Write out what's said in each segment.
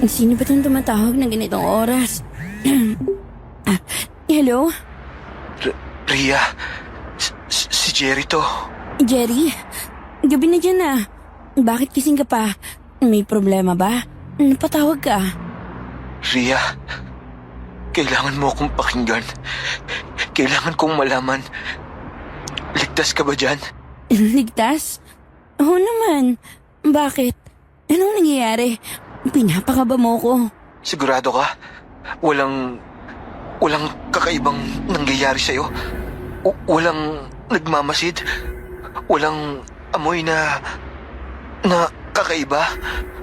Sino ba itong tumatawag na ganitong oras? Hello? Ria, si Jerry to. Jerry? Gabi na dyan ah. Bakit kising ka pa? May problema ba? Napatawag ka? Ria, kailangan mo akong pakinggan. Kailangan kong malaman. Ligtas ka ba dyan? Ligtas? Oo naman. Bakit? Anong nangyayari? Pinapakaba mo ko. Sigurado ka? Walang kakaibang nangyayari sa'yo? Walang nagmamasid? Walang amoy na kakaiba?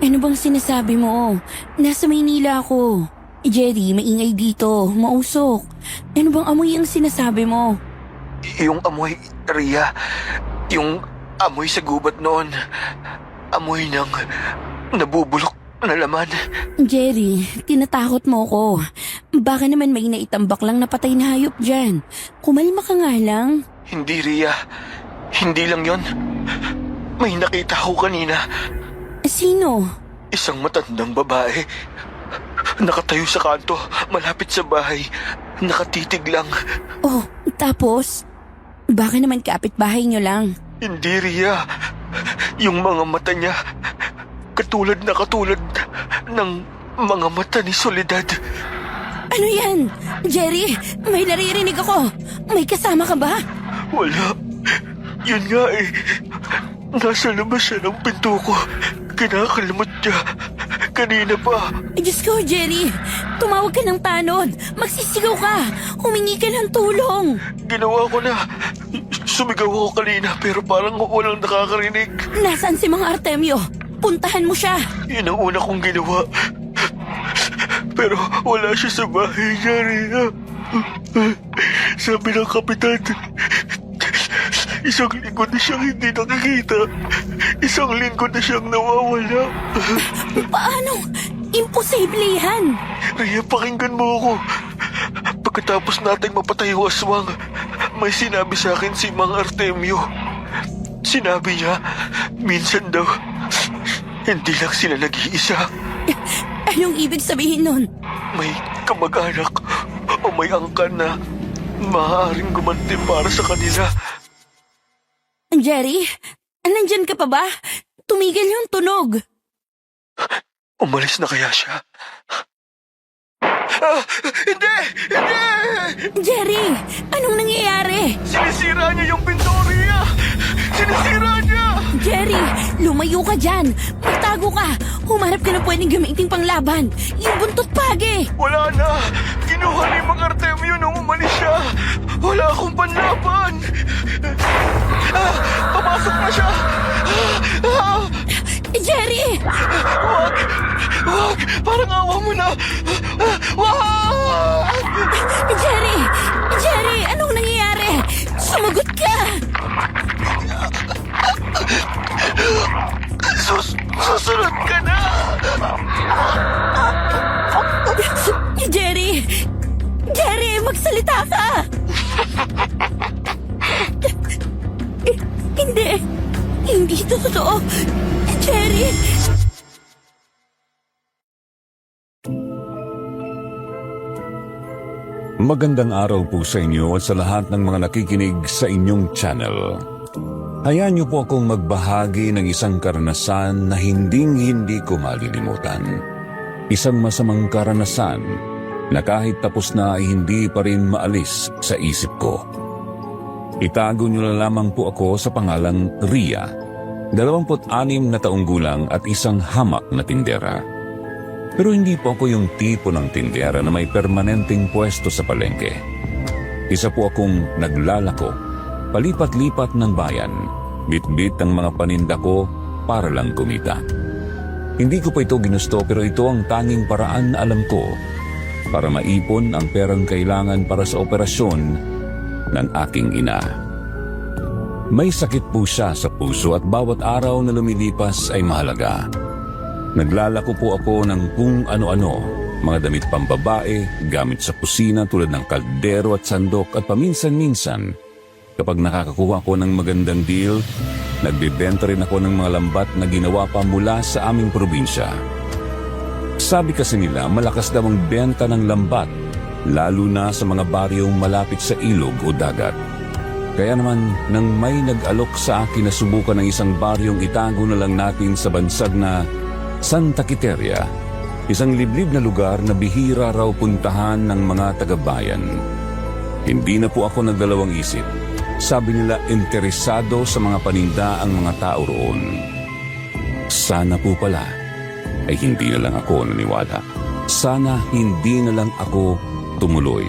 Ano bang sinasabi mo? Nasa Maynila ako. Jerry, maingay dito. Mausok. Ano bang amoy ang sinasabi mo? Yung amoy, Ria. Yung amoy sa gubat noon. Amoy ng nabubulok na laman. Jerry, tinatakot mo ko. Baka naman may naitambak lang na patay na hayop dyan. Kumalma ka nga lang. Hindi, Ria. Hindi lang yon. May nakita ko kanina. Sino? Isang matandang babae. Nakatayo sa kanto, malapit sa bahay. Nakatitig lang. Oh, tapos? Baka naman kapitbahay nyo lang. Hindi, Ria. Yung mga mata niya, katulad ng mga mata ni Soledad. Ano yan? Jerry, may naririnig ako. May kasama ka ba? Wala. Yun nga eh. Nasa labas siya ng pinto ko. Kinakalamot niya. Kanina pa. Diyos ko, Jerry. Tumawag ka ng tanod. Magsisigaw ka. Humingi ka ng tulong. Ginawa ko na. Sumigaw ako kanina pero parang walang nakakarinig. Nasaan si Mang Artemio? Puntahan mo siya. Yun ang una kong ginawa. Pero wala siya sa bahay niya, Rhea. Sabi ng kapitan, isang linggo na siyang hindi nakikita. Isang linggo na siyang nawawala. Paano? Imposible yan. Rhea, pakinggan mo ako. Pagkatapos nating mapatay yung aswang, may sinabi sa akin si Mang Artemio. Sinabi niya, minsan daw, hindi lang sila nag-iisa. Anong ibig sabihin nun? May kamag-anak o may angkan na maaaring gumanti para sa kanila. Jerry, nandyan ka pa ba? Tumigil yung tunog. Umalis na kaya siya? Hindi! Hindi! Jerry, anong nangyayari? Sinisira niya yung pinto, Rhea! Sinisira niya! Jerry, lumayo ka dyan. Magtago ka. Humarap ka na pwedeng gamitin pang laban. Yung buntot pagi. Wala na! Kinuha ni Mang Artemio nung umalis siya! Wala akong panlaban! Papasok na siya! Jerry! Wag! Wag! Parang awa mo na! Wag! Jerry! Jerry, anong nangyayari? Sumagot ka! Susunod ka na! Jerry! Jerry, magsalita ka! Hindi! Hindi ito totoo! Jerry! Magandang araw po sa inyo at sa lahat ng mga nakikinig sa inyong channel. Hayaan niyo po akong magbahagi ng isang karanasan na hinding-hindi ko malilimutan. Isang masamang karanasan na kahit tapos na ay hindi pa rin maalis sa isip ko. Itago niyo na lamang po ako sa pangalang Ria, 26 na taong gulang at isang hamak na tindera. Pero hindi po ako yung tipo ng tindera na may permanenteng pwesto sa palengke. Isa po akong naglalako, palipat-lipat ng bayan, bit-bit ang mga paninda ko para lang kumita. Hindi ko pa ito ginusto pero ito ang tanging paraan na alam ko para maipon ang perang kailangan para sa operasyon ng aking ina. May sakit po siya sa puso at bawat araw na lumilipas ay mahalaga. Naglalako po ako ng kung ano-ano, mga damit pambabae, gamit sa kusina tulad ng kaldero at sandok at paminsan-minsan, kapag nakakakuha ko ng magandang deal, nagbebenta rin ako ng mga lambat na ginawa pa mula sa aming probinsya. Sabi kasi nila malakas daw ang benta ng lambat, lalo na sa mga baryong malapit sa ilog o dagat. Kaya naman, nang may nag-alok sa akin na subukan ng isang baryong itago na lang natin sa bansag na Santa Quiteria, isang liblib na lugar na bihira raw puntahan ng mga taga-bayan. Hindi na po ako nagdalawang isip. Sabi nila interesado sa mga paninda ang mga tao roon. Sana po pala ay hindi na lang ako naniwala. Sana hindi na lang ako tumuloy.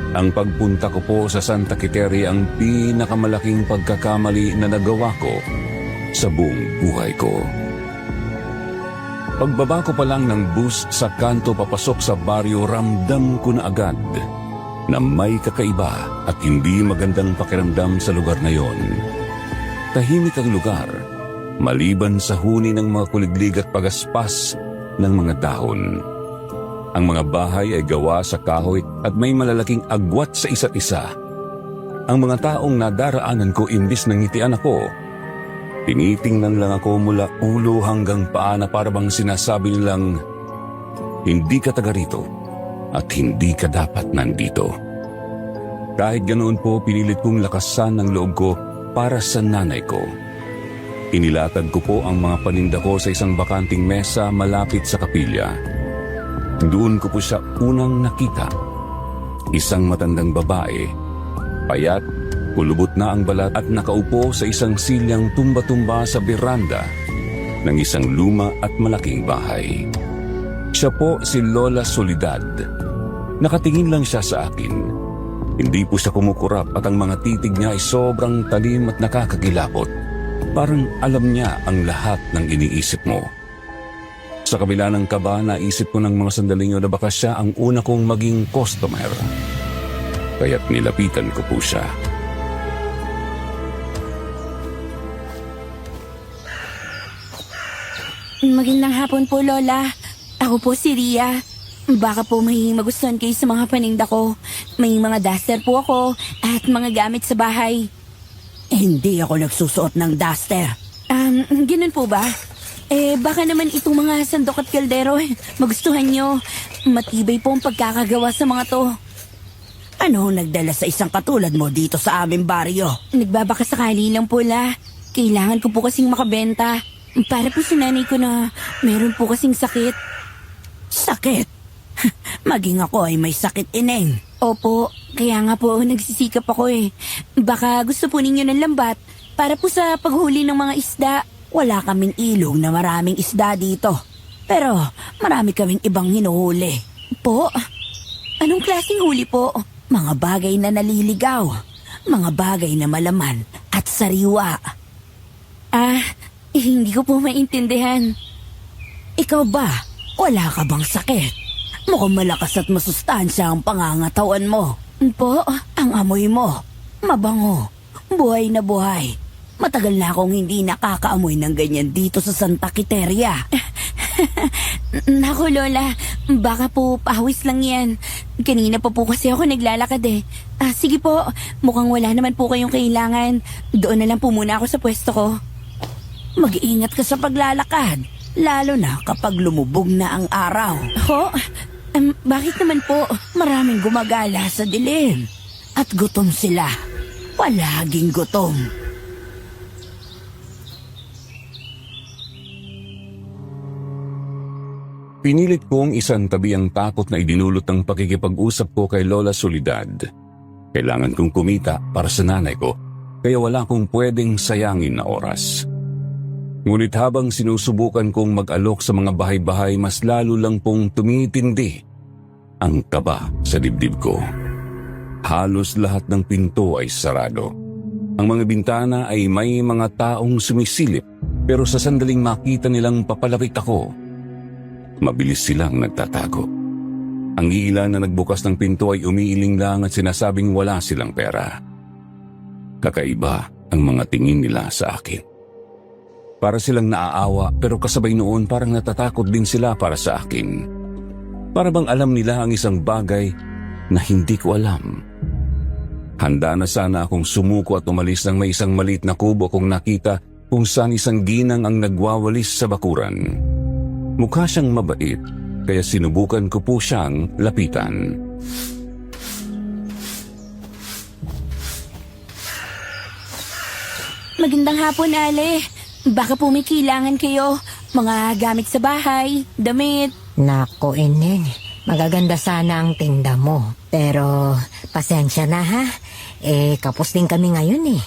Ang pagpunta ko po sa Santa Quiteria ang pinakamalaking pagkakamali na nagawa ko sa buong buhay ko. Pagbaba ko pa lang ng bus sa kanto papasok sa baryo, ramdam ko na agad na may kakaiba at hindi magandang pakiramdam sa lugar na yon. Tahimik ang lugar, maliban sa huni ng mga kuliglig at pagaspas ng mga dahon. Ang mga bahay ay gawa sa kahoy at may malalaking agwat sa isa't isa. Ang mga taong nadaraanan ko imbis na ngitian ako, tinitingnan lang ako mula ulo hanggang paa na parang sinasabi nilang, hindi ka taga rito at hindi ka dapat nandito. Kahit ganoon po, pinilit kong lakasan ang loob ko para sa nanay ko. Inilatag ko po ang mga paninda ko sa isang bakanting mesa malapit sa kapilya. Doon ko po siya unang nakita. Isang matandang babae, payat, kulubot na ang balat at nakaupo sa isang silyang tumba-tumba sa beranda ng isang luma at malaking bahay. Siya po si Lola Soledad. Nakatingin lang siya sa akin. Hindi po siya kumukurap at ang mga titig niya ay sobrang talim at nakakagilapot. Parang alam niya ang lahat ng iniisip mo. Sa kabila ng kaba, naisip ko ng mga sandaling yun na baka siya ang una kong maging customer. Kaya't nilapitan ko po siya. Magandang hapon po, Lola. Ako po si Ria. Baka po may magustuhan kayo sa mga paninda ko. May mga duster po ako at mga gamit sa bahay. Hindi ako nagsusuot ng duster. Ganun po ba? Baka naman itong mga sandok at kaldero, magustuhan nyo. Matibay po ang pagkakagawa sa mga to. Ano nagdala sa isang katulad mo dito sa aming baryo? Nagbabakasakali lang po, La. Kailangan ko po kasing makabenta. Para po sa nanay ko na meron po kasing sakit. Sakit? Maging ako ay may sakit, ineng. Opo, kaya nga po nagsisikap ako eh. Baka gusto po ninyo ng lambat para po sa paghuli ng mga isda. Wala kaming ilog na maraming isda dito. Pero marami kaming ibang hinuhuli. Po? Anong klaseng huli po? Mga bagay na naliligaw. Mga bagay na malaman at sariwa. Hindi ko po maintindihan. Ikaw ba? Wala ka bang sakit? Mukhang malakas at masustansya ang pangangatawan mo. Po? Ang amoy mo, mabango, buhay na buhay. Matagal na akong hindi nakakaamoy ng ganyan dito sa Santa Quiteria. Naku, Lola, baka po pahawis lang yan. Kanina pa po kasi ako naglalakad eh. Sige po, mukhang wala naman po kayong kailangan. Doon na lang po muna ako sa pwesto ko. Mag-iingat ka sa paglalakad, lalo na kapag lumubog na ang araw. Ho? Bakit naman po? Maraming gumagala sa dilim. At gutom sila. Palaging gutom. Pinilit kong isantabi ang takot na idinulot ng pakikipag-usap ko kay Lola Soledad. Kailangan kong kumita para sa nanay ko, kaya wala kong pwedeng sayangin na oras. Ngunit habang sinusubukan kong mag-alok sa mga bahay-bahay, mas lalo lang pong tumitindi ang kaba sa dibdib ko. Halos lahat ng pinto ay sarado. Ang mga bintana ay may mga taong sumisilip, pero sa sandaling makita nilang papalapit ako, mabilis silang nagtatago. Ang ilan na nagbukas ng pinto ay umiiling lang at sinasabing wala silang pera. Kakaiba ang mga tingin nila sa akin. Para silang naaawa pero kasabay noon parang natatakot din sila para sa akin. Para bang alam nila ang isang bagay na hindi ko alam. Handa na sana akong sumuko at umalis nang may isang maliit na kubo kong nakita kung saan isang ginang ang nagwawalis sa bakuran. Mukha siyang mabait, kaya sinubukan ko po siyang lapitan. Magandang hapon, Ale. Baka po may kailangan kayo. Mga gamit sa bahay, damit. Nako, Ineng. Magaganda sana ang tinda mo. Pero, pasensya na ha. Kapos din kami ngayon eh.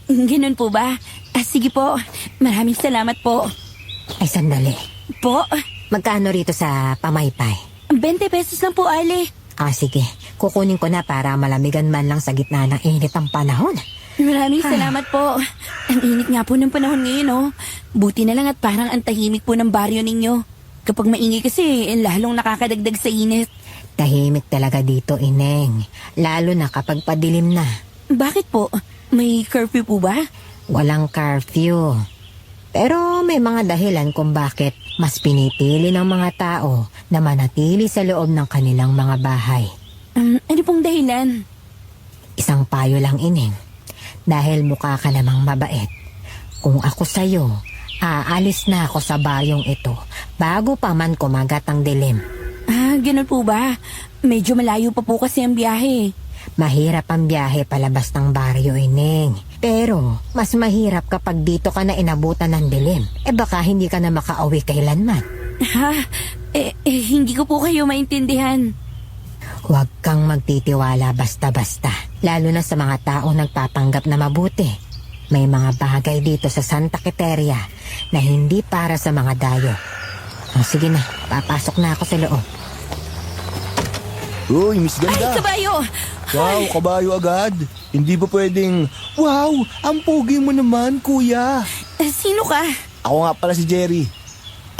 Ganun po ba? Sige po. Maraming salamat po. Ay, sandali. Po? Magkano rito sa pamaypay? 20 pesos lang po, Ale. Sige. Kukunin ko na para malamigan man lang sa gitna ng init ang panahon. Maraming salamat po. Ang init nga po ng panahon ngayon, oh. Buti na lang at parang ang tahimik po ng baryo ninyo. Kapag maingay kasi, lalong nakakadagdag sa init. Tahimik talaga dito, Ineng. Lalo na kapag padilim na. Bakit po? May curfew po ba? Walang curfew. Pero may mga dahilan kung bakit mas pinipili ng mga tao na manatili sa loob ng kanilang mga bahay. Ano pong dahilan? Isang payo lang, Ineng. Dahil mukha ka namang mabait. Kung ako sa'yo, aalis na ako sa baryong ito bago pa man kumagat ang dilim. Ganun po ba? Medyo malayo pa po kasi ang biyahe. Mahirap ang biyahe palabas ng baryo, Ineng. Pero mas mahirap kapag dito ka na inabutan ng dilim. Baka hindi ka na makauwi kailanman. Hindi ko po kayo maintindihan. Huwag kang magtitiwala basta-basta. Lalo na sa mga taong nagpapanggap na mabuti. May mga bagay dito sa Santa Quiteria na hindi para sa mga dayo. Sige na, papasok na ako sa loob. Uy, Miss Ganda. Ay, kabayo! Wow, kabayo agad. Hindi ba pwedeng, wow, ang pogi mo naman, kuya. Sino ka? Ako nga pala si Jerry.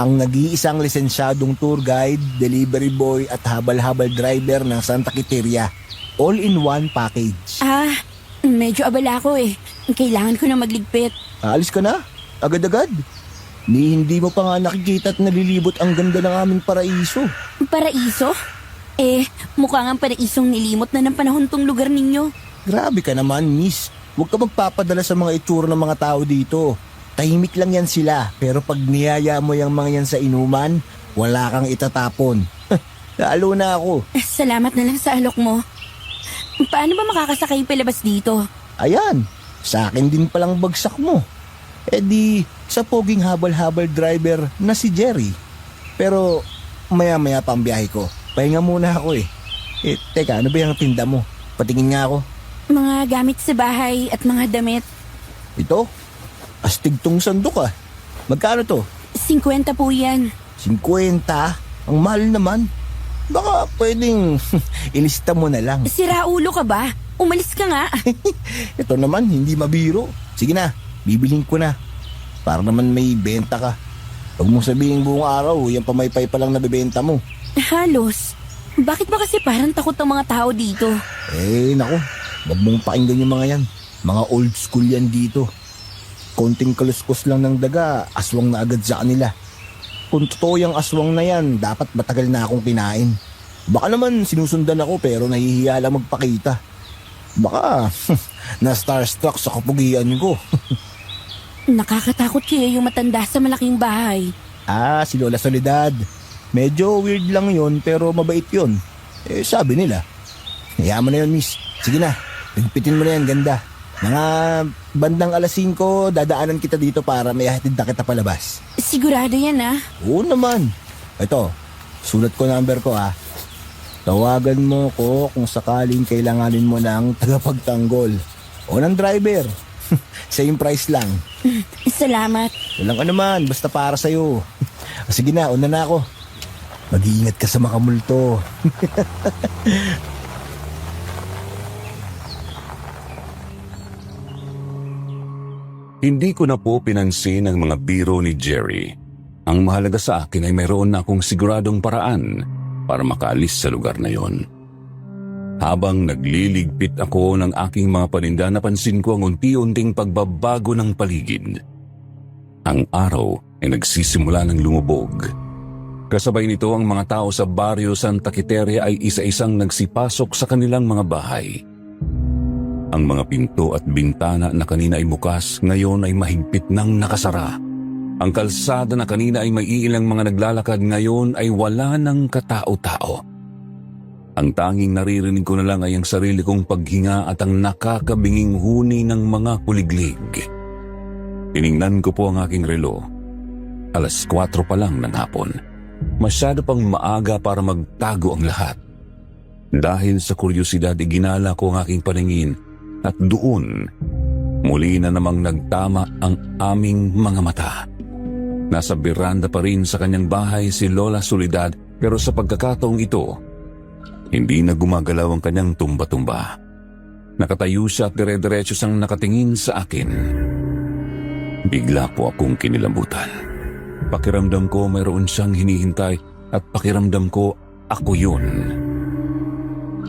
Ang nag-iisang lisensyadong tour guide, delivery boy at habal-habal driver ng Santa Quiteria. All-in-one package. Medyo abala ako eh. Kailangan ko na magligpit. Aalis ka na? Agad-agad? Hindi mo pa nga nakikita at nalilibot ang ganda ng aming paraiso. Paraiso? Mukha nga paraisong nilimot na ng panahon tong lugar ninyo. Grabe ka naman, miss. Huwag ka magpapadala sa mga itsura ng mga tao dito. Tahimik lang yan sila, pero pag niyaya mo yung mga yan sa inuman, wala kang itatapon. Lalo na ako. Salamat na lang sa alok mo. Paano ba makakasakay palabas dito? Ayan, sa akin din palang bagsak mo. Di, sa poging habal-habal driver na si Jerry. Pero maya-maya pa ang biyahe ko. Pahinga muna ako eh. Teka, ano ba yung tinda mo? Patingin nga ako. Mga gamit sa bahay at mga damit. Ito? Astig tong sandok ah. Magkano to? 50 po yan. 50? Ang mahal naman. Baka pwedeng ilista mo na lang. Sira ulo ka ba? Umalis ka nga. Ito naman, hindi mabiro. Sige na, bibiling ko na. Para naman may benta ka. Huwag mong sabihin buong araw, yung pamaypay pa lang nabibenta mo. Halos. Bakit ba kasi parang takot ang mga tao dito? Naku, huwag mong pakinggan yung mga yan. Mga old school yan dito. Konting kaluskos lang ng daga, aswang na agad sa kanila. Kung totoo yung aswang na yan, dapat matagal na akong kinain. Baka naman sinusundan ako pero nahihiya lang magpakita. Baka na-starstruck sa kapugian ko. Nakakatakot kaya yung matanda sa malaking bahay. Si Lola Soledad. Medyo weird lang yon pero mabait yon. Sabi nila. Yaman na yun, miss. Sige na, pigpitin mo na yan, ganda. Mga bandang 5:00, dadaanan kita dito para may hatid na kita palabas. Sigurado yan Oo naman. Ito, sulat ko number ko Tawagan mo ko kung sakaling kailanganin mo ng tagapagtanggol o ng driver. Same price lang. Salamat. Walang anuman, basta para sa'yo. Sige na, una na ako. Mag-iingat ka sa makamulto. Hindi ko na po pinansin ang mga biro ni Jerry. Ang mahalaga sa akin ay mayroon na akong siguradong paraan para makaalis sa lugar na yon. Habang nagliligpit ako ng aking mga paninda, napansin ko ang unti-unting pagbabago ng paligid. Ang araw ay nagsisimula ng lumubog. Kasabay nito ang mga tao sa baryo Santa Quiteria ay isa-isang nagsipasok sa kanilang mga bahay. Ang mga pinto at bintana na kanina ay bukas, ngayon ay mahigpit nang nakasara. Ang kalsada na kanina ay may iilang mga naglalakad ngayon ay wala ng katao-tao. Ang tanging naririnig ko na lang ay ang sarili kong paghinga at ang nakakabinging huni ng mga kuliglig. Tiningnan ko po ang aking relo. 4:00 pa lang ng hapon. Masyado pang maaga para magtago ang lahat. Dahil sa kuryosidad, iginala ko ang aking paningin at doon, muli na namang nagtama ang aming mga mata. Nasa beranda pa rin sa kanyang bahay si Lola Soledad, pero sa pagkakataong ito, hindi na gumagalaw ang kanyang tumba-tumba. Nakatayo siya at dire-diretso siyang nakatingin sa akin. Bigla po akong kinilambutan. Pakiramdam ko mayroon siyang hinihintay at pakiramdam ko ako yun.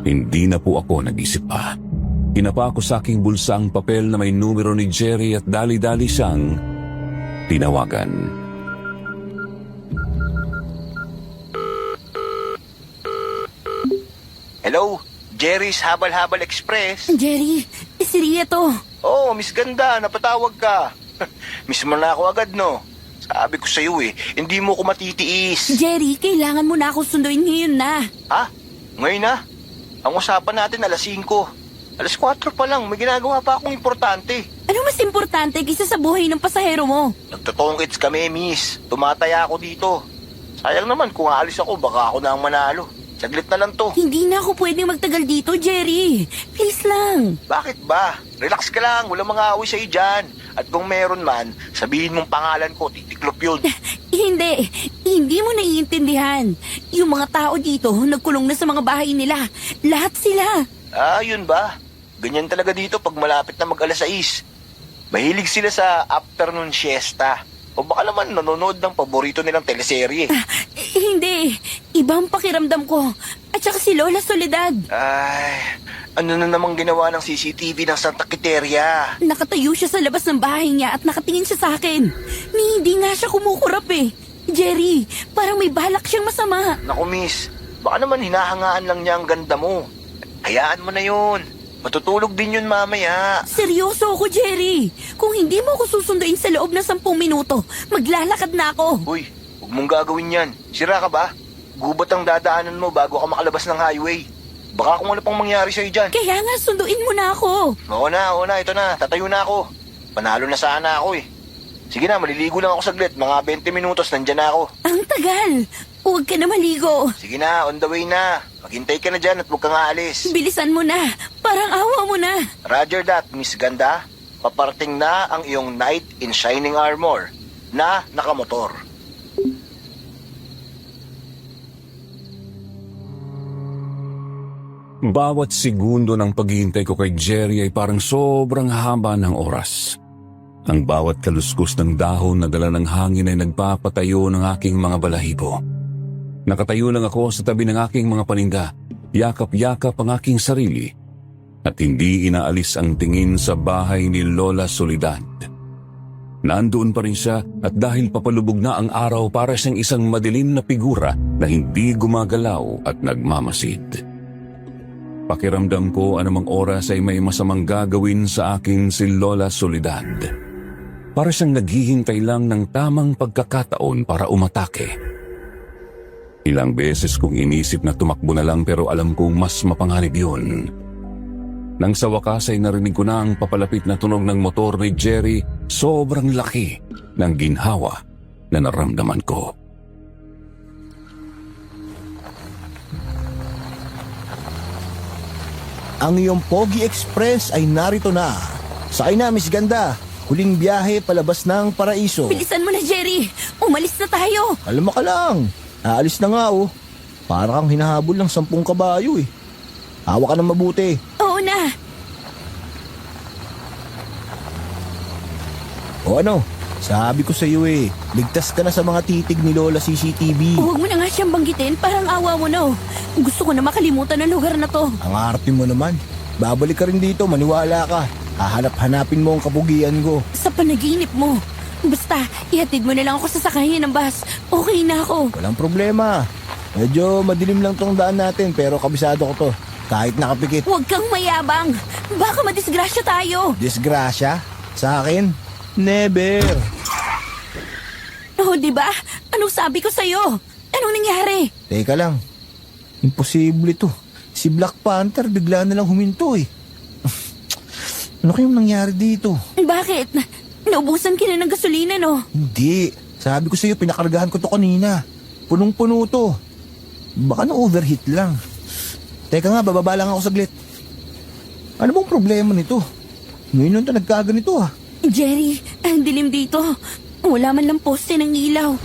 Hindi na po ako nag-isip pa. Kinapa ko sa aking bulsa ang papel na may numero ni Jerry at dali-dali siyang tinawagan. Hello? Jerry's Habal-Habal Express? Jerry, si Ria to. Oo, Miss Ganda, napatawag ka. Miss mo na ako agad, no? Sabi ko sa'yo hindi mo ko matitiis. Jerry, kailangan mo na ako sunduin ngayon na. Ha? Ngayon na? Ang usapan natin 5:00. 4:00 pa lang, may ginagawa pa akong importante. Ano mas importante kaysa sa buhay ng pasahero mo? Nagtatongkits kami, miss. Tumataya ako dito. Sayang naman kung aalis ako, baka ako na ang manalo. Saglit na lang to. Hindi na ako pwedeng magtagal dito, Jerry. Please lang. Bakit ba? Relax ka lang, walang mga away sa'yo dyan. At kung meron man, sabihin mong pangalan ko, titiklop yun. Hindi mo naiintindihan. Yung mga tao dito, nagkulong na sa mga bahay nila. Lahat sila. Ah, yun ba? Ganyan talaga dito pag malapit na mag-6. Mahilig sila sa afternoon siesta. O baka naman nanonood ng paborito nilang teleserye. Hindi. Ibang pakiramdam ko. At saka si Lola Soledad. Ay, ano na namang ginawa ng CCTV ng Santa Quiteria? Nakatayo siya sa labas ng bahay niya at nakatingin siya sa akin. Hindi nga siya kumukurap eh. Jerry, parang may balak siyang masama. Naku, miss, baka naman hinahangaan lang niya ang ganda mo. Hayaan mo na yun. Matutulog din yun mamaya. Seryoso ako, Jerry. Kung hindi mo ako susunduin sa loob ng 10 minuto, maglalakad na ako. Uy, huwag mong gagawin yan. Sira ka ba? Gubat ang dadaanan mo bago ka makalabas ng highway. Baka kung ano pang mangyari sa'yo dyan. Kaya nga, sunduin mo na ako. Oo na, ito na. Tatayo na ako. Panalo na sana ako Sige na, maliligo lang ako saglit. Mga 20 minutos, nandyan na ako. Ang tagal. Huwag ka na maligo. Sige na, on the way na. Maghintay ka na dyan at huwag kang aalis. Bilisan mo na. Parang awa mo na. Roger that, Miss Ganda. Paparating na ang iyong knight in shining armor na nakamotor. Bawat segundo ng paghihintay ko kay Jerry ay parang sobrang haba ng oras. Ang bawat kaluskos ng dahon na dala ng hangin ay nagpapatayo ng aking mga balahibo. Nakatayo lang ako sa tabi ng aking mga paninda, yakap-yakap ang aking sarili, at hindi inaalis ang tingin sa bahay ni Lola Soledad. Nandoon pa rin siya at dahil papalubog na ang araw para siyang isang madilim na figura na hindi gumagalaw at nagmamasid. Pakiramdam ko anumang oras ay may masamang gagawin sa akin si Lola Soledad. Para siyang naghihintay lang ng tamang pagkakataon para umatake. Ilang beses kong inisip na tumakbo na lang pero alam kong mas mapanganib yun. Nang sa wakas ay narinig ko na ang papalapit na tunog ng motor ni Jerry, sobrang laki ng ginhawa na naramdaman ko. Ang iyong Pogi Express ay narito na. Sakay na, Miss Ganda. Huling biyahe palabas ng paraiso. Bilisan mo na, Jerry. Umalis na tayo. Kalma ka lang. Aalis na nga Para kang hinahabol ng 10 kabayo Hawak ka na mabuti. Oo na. O ano? Sabi ko sa iyo ligtas ka na sa mga titig ni Lola CCTV. Huwag mo na nga siyang banggitin. Parang awa mo na. Gusto ko na makalimutan ang lugar na to. Ang arte mo naman. Babalik ka rin dito, maniwala ka. Hahanap-hanapin mo ang kapugian ko. Sa panaginip mo. Basta, ihatid mo na lang ako sa sakayan ng bus. Okay na ako. Walang problema. Medyo madilim lang tong daan natin pero kabisado ko to. Kahit nakapikit. Huwag kang mayabang. Baka madisgrasya tayo. Disgrasya? Sa akin? Never. Oh, di ba? Anong sabi ko sa'yo? Anong nangyari? Teka lang. Imposible to. Si Black Panther bigla na lang huminto eh. Ano kayong nangyari dito? Bakit? Naubusan ka na ng gasolina, no? Hindi. Sabi ko sa'yo, pinakargahan ko to kanina. Punong-puno to. Baka na-overheat lang. Teka nga, bababa lang ako saglit. Ano bang problema nito? Ngayon lang nagkaganito ah. Jerry, ang dilim dito. Wala man lang poste ng ilaw.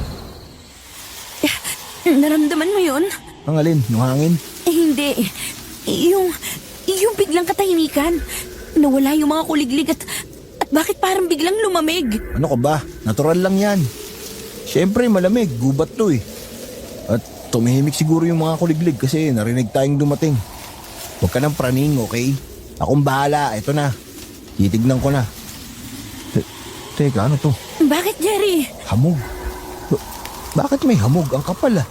Naramdaman mo yun? Ang alin? Yung hangin? Hindi. Yung biglang katahimikan. Nawala yung mga kuliglig at bakit parang biglang lumamig? Ano ka ba? Natural lang yan. Siyempre malamig, gubat to eh. At tumihimik siguro yung mga kuliglig kasi narinig tayong dumating. Huwag ka nang praning, okay? Akong bahala, eto na. Titignan ko na. Teka, ano to? Bakit, Jerry? Hamog. Bakit may hamog? Ang kapal ah.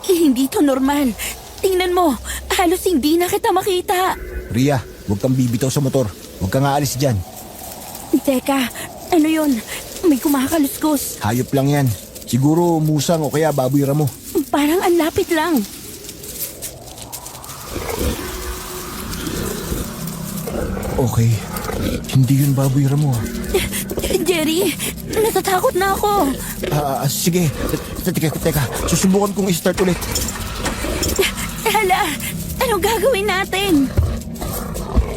Hindi to normal. Tingnan mo, halos hindi na kita makita. Ria, huwag kang bibitaw sa motor. Huwag kang aalis dyan. Teka, ano yun? May kumakaluskos. Hayop lang yan. Siguro musang o kaya baboy ramo. Parang ang lapit lang. Okay. Hindi yun baboy ramo ah. Jerry, natatakot na ako. Sige. Teka. Susubukan kong i-start ulit. Hala, anong gagawin natin?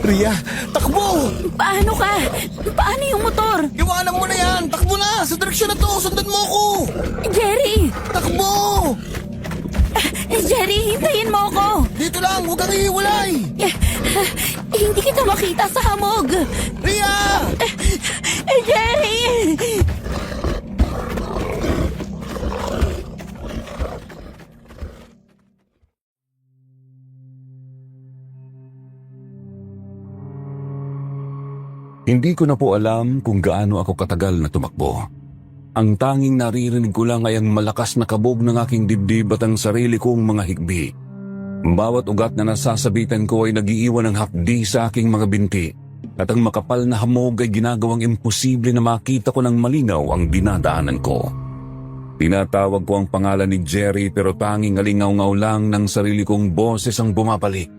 Ria, takbo! Paano ka? Paano yung motor? Iwanan mo na yan! Takbo na! Sa direksyon na to! Sundan mo ako! Jerry! Takbo! Jerry, hintayin mo ako! Dito lang! Huwag kang iiwalay! Hindi kita makita sa hamog! Ria! Jerry! Hindi ko na po alam kung gaano ako katagal na tumakbo. Ang tanging naririnig ko lang ay ang malakas na kabog ng aking dibdib at ang sarili kong mga higbi. Bawat ugat na nasasabitan ko ay nagiiwan ng hapdi sa aking mga binti at ang makapal na hamog ay ginagawang imposible na makita ko ng malinaw ang dinadaanan ko. Tinatawag ko ang pangalan ni Jerry pero tanging alingaw-ngaw lang ng sarili kong boses ang bumabalik.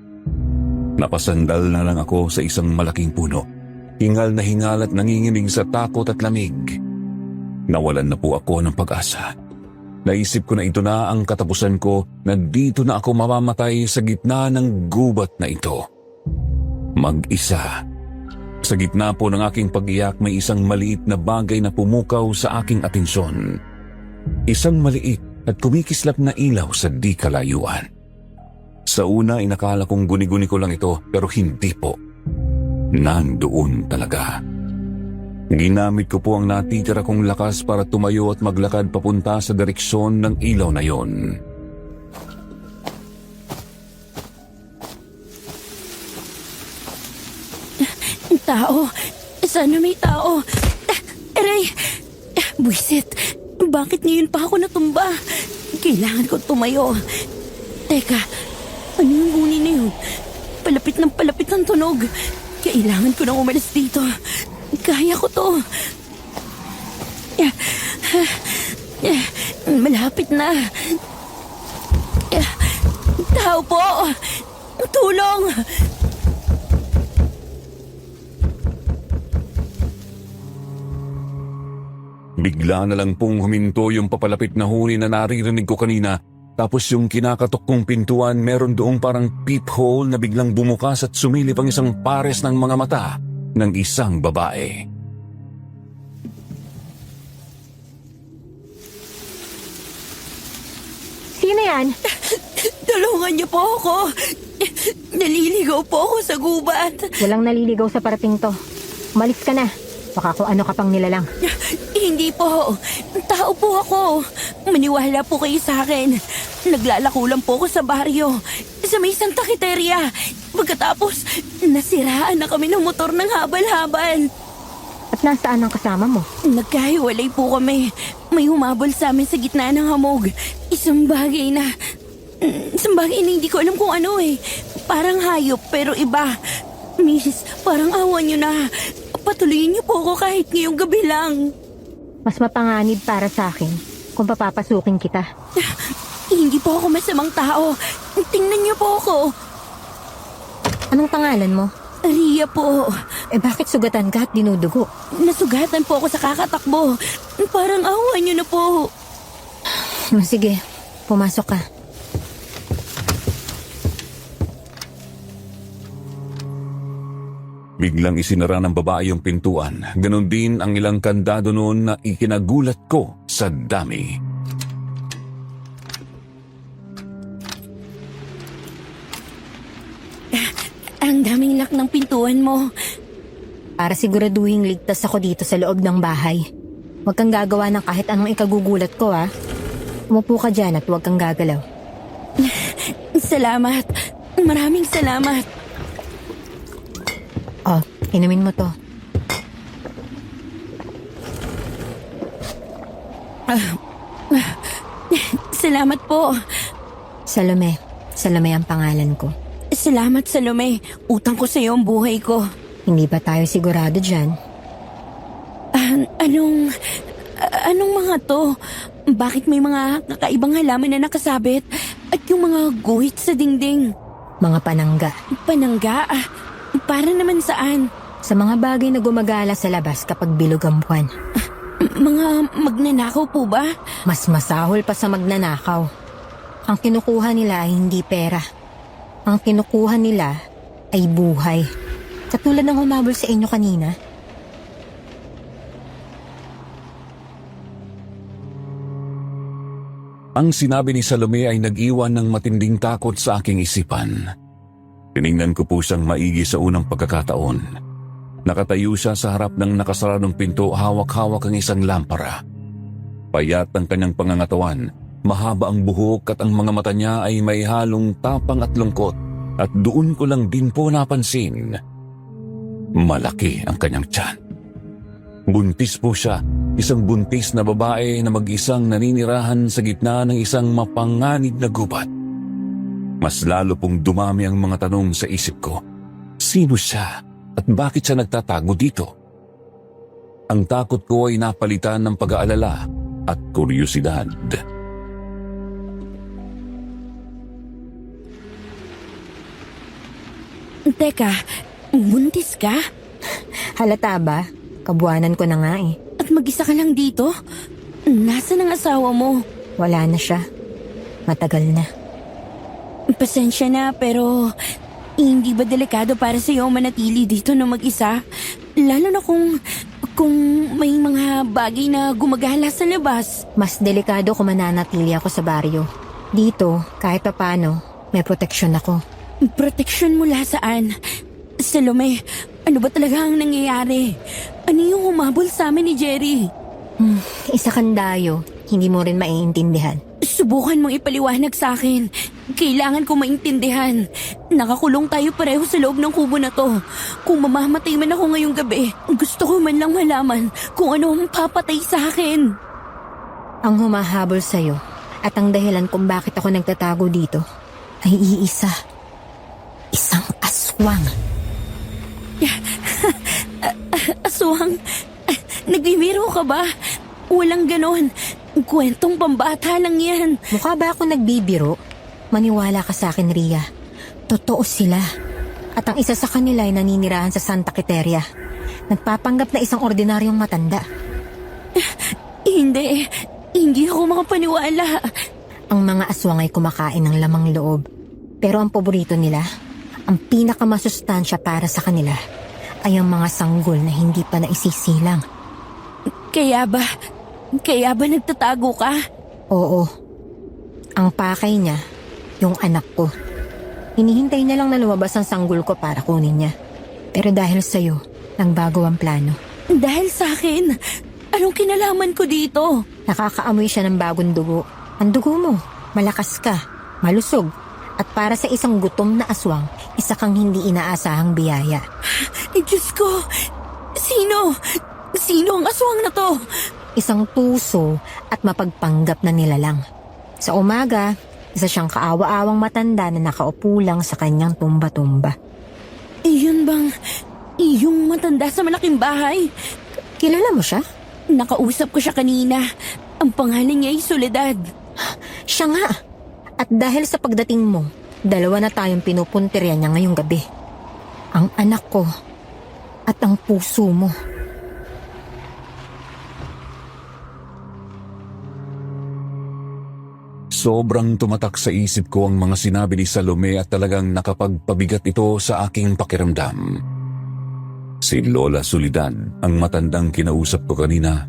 Napasandal na lang ako sa isang malaking puno. Hingal na hingal at nanginginig sa takot at lamig. Nawalan na po ako ng pag-asa. Naisip ko na ito na ang katapusan ko na dito na ako mamamatay sa gitna ng gubat na ito. Mag-isa. Sa gitna po ng aking pag-iyak may isang maliit na bagay na pumukaw sa aking atensyon. Isang maliit at kumikislap na ilaw sa di kalayuan. Sa una inakala kong guni-guni ko lang ito pero hindi po. Nandoon talaga. Ginamit ko po ang natitira kong lakas para tumayo at maglakad papunta sa direksyon ng ilaw na yon. Tao? Sana may tao. Aray! Buisit! Bakit ngayon pa ako natumba? Kailangan ko tumayo. Teka, ano yung huni na yun? Palapit ng palapit ng tunog. Kailangan ko nang umalis dito. Kaya ko to. Malapit na. Tao po! Tulong! Bigla na lang pong huminto yung papalapit na huni na naririnig ko kanina. Tapos yung kinakatok kong pintuan, meron doong parang peephole na biglang bumukas at sumilip ang isang pares ng mga mata ng isang babae. Sino yan? Tulungan niyo po ako. Naliligaw po ako sa gubat. Walang naliligaw sa parating to. Umalis ka na. Baka kung ano ka pang nilalang. Hindi po. Tao po ako. Maniwala po kayo sa akin. Naglalako lang po ako sa baryo. Sa may Santa Quiteria. Pagkatapos, nasiraan na kami ng motor ng habal-habal. At nasaan ang kasama mo? Nagkahiwalay po kami. May humabol sa amin sa gitna ng hamog. Isang bagay na hindi ko alam kung ano eh. Parang hayop pero iba. Miss, parang awan niyo na. Patuloyin niyo po ako kahit ngayong gabi lang. Mas mapanganib para sa akin kung papapasukin kita. Hindi po ako masamang tao. Tingnan niyo po ako. Anong pangalan mo? Ria po. Bakit sugatan ka at dinudugo? Nasugatan po ako sa kakatakbo. Parang awa niyo na po. Sige, pumasok ka. Biglang isinara ng babae yung pintuan. Ganon din ang ilang kandado noon na ikinagulat ko sa dami. Ang daming lock ng pintuan mo. Para siguraduhin ligtas ako dito sa loob ng bahay. Huwag kang gagawa ng kahit anong ikagugulat ko, ha? Umupo ka dyan at huwag kang gagalaw. Salamat. Maraming salamat. Oh, inumin mo to. Salamat po. Salome. Salome ang pangalan ko. Salamat, Salome. Utang ko sa iyo ang buhay ko. Hindi ba tayo sigurado dyan? Anong mga to? Bakit may mga kakaibang halaman na nakasabit? At yung mga guhit sa dingding? Mga panangga. Panangga? Para naman saan? Sa mga bagay na gumagala sa labas kapag bilog ang buwan. Mga magnanakaw po ba? Mas masahol pa sa magnanakaw. Ang kinukuha nila ay hindi pera. Ang kinukuha nila ay buhay. Katulad ng humabol sa inyo kanina. Ang sinabi ni Salome ay nag-iwan ng matinding takot sa aking isipan. Tiningnan ko po siyang maigi sa unang pagkakataon. Nakatayo siya sa harap ng nakasaradong pinto, hawak-hawak ang isang lampara. Payat ang kanyang pangangatawan, mahaba ang buhok at ang mga mata niya ay may halong tapang at lungkot. At doon ko lang din po napansin, malaki ang kanyang tiyan. Buntis po siya, isang buntis na babae na mag-isang naninirahan sa gitna ng isang mapanganib na gubat. Mas lalo pong dumami ang mga tanong sa isip ko. Sino siya at bakit siya nagtatago dito? Ang takot ko ay napalitan ng pag-aalala at kuryosidad. Teka, buntis ka? Halata ba? Kabuanan ko na nga eh. At mag-isa ka lang dito? Nasaan ang asawa mo? Wala na siya. Matagal na. Pasensya na pero hindi ba delikado para sa iyo manatili dito na mag-isa? Lalo na kung may mga bagay na gumagala sa labas. Mas delikado kung mananatili ako sa baryo. Dito, kahit papano, may proteksyon ako. Proteksyon mula saan? Salome, ano ba talaga ang nangyayari? Ano yung humabol sa amin ni Jerry? Isa kang dayo, hindi mo rin maiintindihan. Subukan mong ipaliwanag sa akin. Kailangan ko maintindihan. Nakakulong tayo pareho sa loob ng kubo na to. Kung mamamatay man ako ngayong gabi, gusto ko man lang malaman kung ano ang papatay sa akin. Ang humahabol sa'yo at ang dahilan kung bakit ako nagtatago dito ay iisa. Isang aswang. Aswang? Nagbibiro ka ba? Walang ganon. Kwentong pambata lang yan. Mukha ba ako nagbibiro? Maniwala ka sa akin, Ria. Totoo sila. At ang isa sa kanila ay naninirahan sa Santa Quiteria. Nagpapanggap na isang ordinaryong matanda. Hindi ako makapaniwala. Ang mga aswang ay kumakain ng lamang loob. Pero ang paborito nila, ang pinakamasustansya para sa kanila, ay ang mga sanggol na hindi pa naisisilang. Kaya ba nagtatago ka? Oo. Ang pakay niya, yung anak ko. Hinihintay na lang na lumabas ang sanggol ko para kunin niya. Pero dahil sa'yo, nagbago ang plano. Dahil sa akin? Anong kinalaman ko dito? Nakakaamoy siya ng bagong dugo. Ang dugo mo, malakas ka, malusog. At para sa isang gutom na aswang, isa kang hindi inaasahang biyaya. Diyos ko! Sino? Sino ang aswang na to? Isang tuso at mapagpanggap na nilalang. Sa umaga, isa siyang kaawa-awang matanda na nakaupo lang sa kanyang tumba-tumba. Iyon bang iyong matanda sa malaking bahay? Kilala mo siya? Nakausap ko siya kanina. Ang pangalan niya ay Soledad. Siya nga. At dahil sa pagdating mo, 2 na tayong pinupuntirya niya ngayong gabi. Ang anak ko at ang puso mo. Sobrang tumatak sa isip ko ang mga sinabi ni Salome at talagang nakapagpabigat ito sa aking pakiramdam. Si Lola Soledad, ang matandang kinausap ko kanina,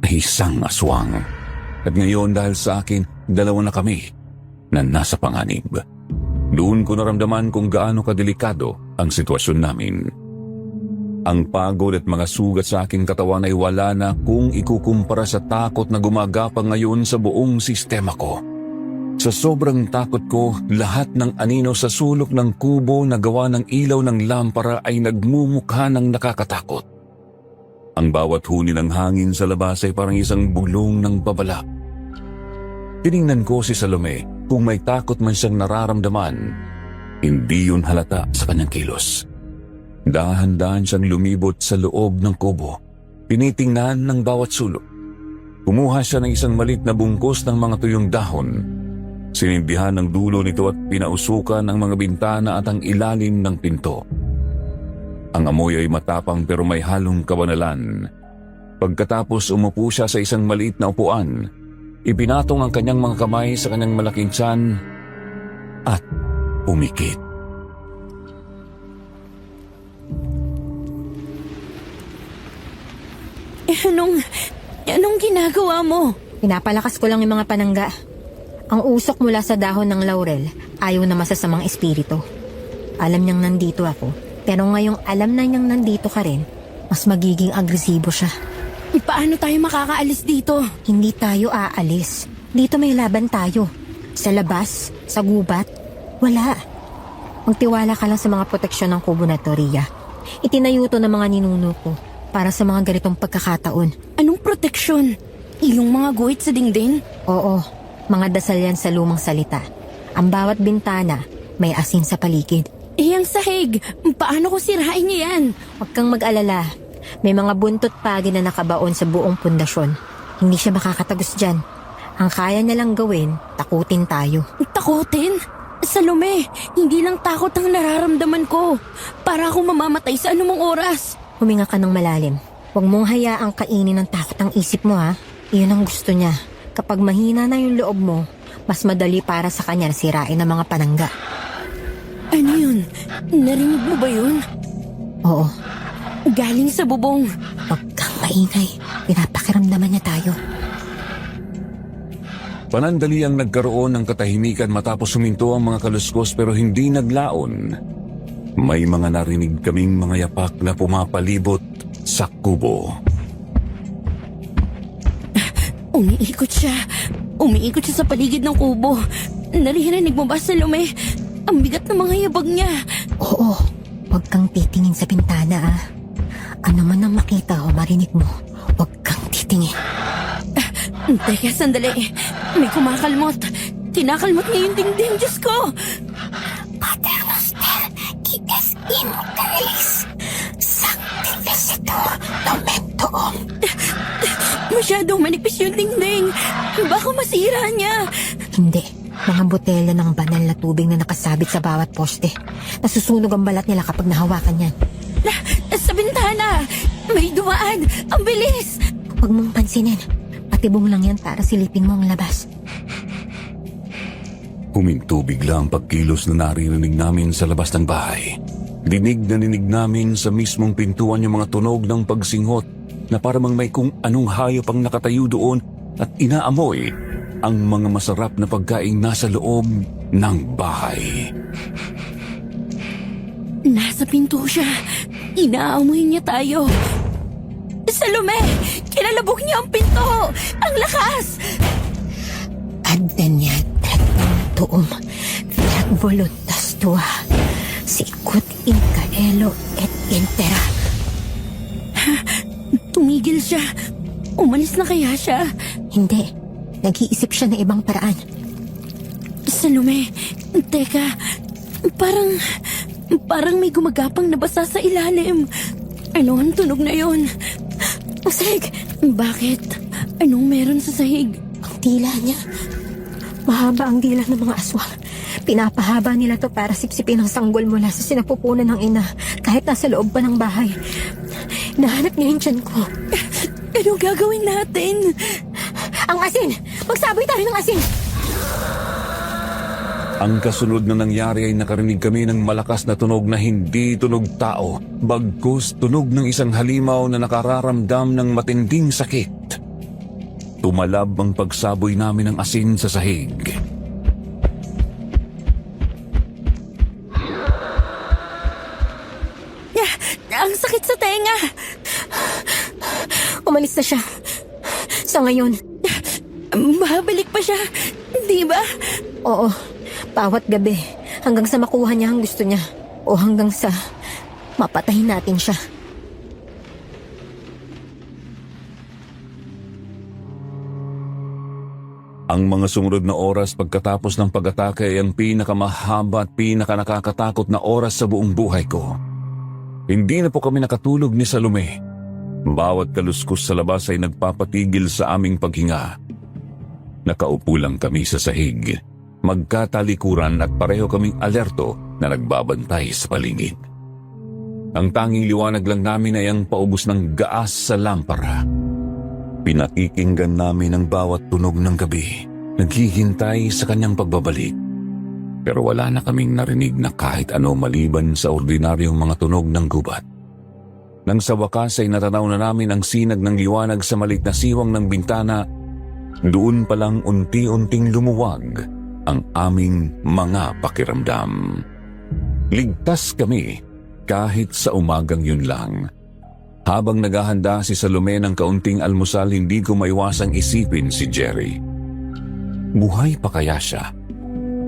ay isang aswang. At ngayon dahil sa akin, 2 na kami na nasa panganib. Doon ko naramdaman kung gaano kadelikado ang sitwasyon namin. Ang pagod at mga sugat sa aking katawan ay wala na kung ikukumpara sa takot na gumagapang ngayon sa buong sistema ko. Sa sobrang takot ko, lahat ng anino sa sulok ng kubo na gawa ng ilaw ng lampara ay nagmumukha ng nakakatakot. Ang bawat huni ng hangin sa labas ay parang isang bulong ng babala. Tiningnan ko si Salome kung may takot man siyang nararamdaman. Hindi yun halata sa kanyang kilos. Dahan-dahan siyang lumibot sa loob ng kubo. Tinitingnan ng bawat sulok. Kumuha siya ng isang malit na bungkos ng mga tuyong dahon. Sinindihan ng dulo nito at pinausukan ang mga bintana at ang ilalim ng pinto. Ang amoy ay matapang pero may halong kabanalan. Pagkatapos umupo siya sa isang maliit na upuan, ipinatong ang kanyang mga kamay sa kanyang malaking tiyan at umikit. Anong ginagawa mo? Pinapalakas ko lang yung mga panangga. Ang usok mula sa dahon ng laurel ayaw na masasamang espiritu. Alam niyang nandito ako, pero ngayong alam na niyang nandito ka rin, mas magiging agresibo siya. Paano tayo makakaalis dito? Hindi tayo aalis. Dito may laban tayo. Sa labas, sa gubat, wala. Magtiwala ka lang sa mga proteksyon ng kubo na to, Ria. Itinayo to ng mga ninuno ko para sa mga ganitong pagkakataon. Anong proteksyon? Yung mga guhit sa dingding? Oo, mga dasal yan sa lumang salita. Ang bawat bintana may asin sa paligid. Ang sahig, paano ko sirain niya yan? Huwag kang mag-alala. May mga buntot pagi na nakabaon sa buong pundasyon. Hindi siya makakatagos dyan. Ang kaya niya lang gawin, takutin tayo. Takutin? Salome, hindi lang takot ang nararamdaman ko. Para ako mamamatay sa anumang oras. Huminga ka ng malalim. Huwag mong hayaang kainin ng takot ang isip mo, ha? Iyon ang gusto niya. Kapag mahina na yung loob mo, mas madali para sa kanya na sirain ang mga panangga. Ano yun? Narinig mo ba yun? Oo. Galing sa bubong. Huwag kang maingay. Pinapakiramdaman niya tayo. Panandali ang nagkaroon ng katahimikan matapos huminto ang mga kaluskos pero hindi naglaon. May mga narinig kaming mga yapak na pumapalibot sa kubo. Umiikot siya. Umiikot siya sa paligid ng kubo. Naririnig mo ba, Salome? Ang bigat ng mga yabag niya. Oo. Huwag kang titingin sa bintana, ah. Ano man ang makita o marinig mo, huwag kang titingin. Teka, sandali. May kumakalmot. Kinakalmot niya yung dingding, Diyos ko. Pater noster, quies immortalis, sancti visitor nomen tuum. Masyadong manipis yung dingding. Baka masira niya. Hindi. Mga botelya ng banal na tubig na nakasabit sa bawat poste. Nasusunog ang balat nila kapag nahawakan yan. Sa bintana. May dumaan. Ang bilis. Huwag mong pansinin. Patibong lang yan para silipin mo ang labas. Huminto bigla ang pagkilos na naririnig namin sa labas ng bahay. Dinig na dinig namin sa mismong pintuan yung mga tunog ng pagsinghot na parang may kung anong hayop ang nakatayo doon at inaamoy ang mga masarap na pagkain nasa loob ng bahay. Nasa pinto siya. Inaamoy niya tayo. Salome! Kinalabog niya ang pinto! Ang lakas! Adveniat tuum, fiat voluntas tua, sicut in caelo et intera. Tumigil siya. Umalis na kaya siya? Hindi. Nag-iisip siya ng ibang paraan. Salome, teka. Parang may gumagapang na basa sa ilalim. Ano ang tunog na yon? Seg, Bakit? Anong meron sa sahig? Ang dila niya. Mahaba ang dila ng mga aswang. Pinapahaba nila to para sipsipin ang sanggol mula sa sinapupunan ng ina kahit nasa loob pa ng bahay. Nahanap niya yung tiyan ko. Anong gagawin natin? Ang asin! Magsaboy tayo ng asin! Ang kasunod na nangyari ay nakarinig kami ng malakas na tunog na hindi tunog tao, bagkus tunog ng isang halimaw na nakararamdam ng matinding sakit. Tumalab ang pagsaboy namin ng asin sa sahig. Ang sakit sa tenga! Umalis na siya. Sa ngayon, Babalik pa siya, di ba? oo, bawat gabi hanggang sa makuha niya ang gusto niya o hanggang sa mapatayin natin siya. Ang mga sumunod na oras pagkatapos ng pag-atake ay ang pinakamahaba at pinakanakakatakot na oras sa buong buhay ko. Hindi na po kami nakatulog ni Salome. Bawat kaluskos sa labas ay nagpapatigil sa aming paghinga. Nakaupo lang kami sa sahig, magkatalikuran at pareho kaming alerto na nagbabantay sa paligid. Ang tanging liwanag lang namin ay ang paubos ng gaas sa lampara. Pinakikinggan namin ang bawat tunog ng gabi, naghihintay sa kanyang pagbabalik. Pero wala na kaming narinig na kahit ano maliban sa ordinaryong mga tunog ng gubat. Nang sa wakas ay natanaw na namin ang sinag ng liwanag sa maliit na siwang ng bintana, doon palang unti-unting lumuwag ang aming mga pakiramdam. Ligtas kami kahit sa umagang yun lang. Habang naghahanda si Salome ng kaunting almusal, hindi ko maiwasang isipin si Jerry. Buhay pa kaya siya?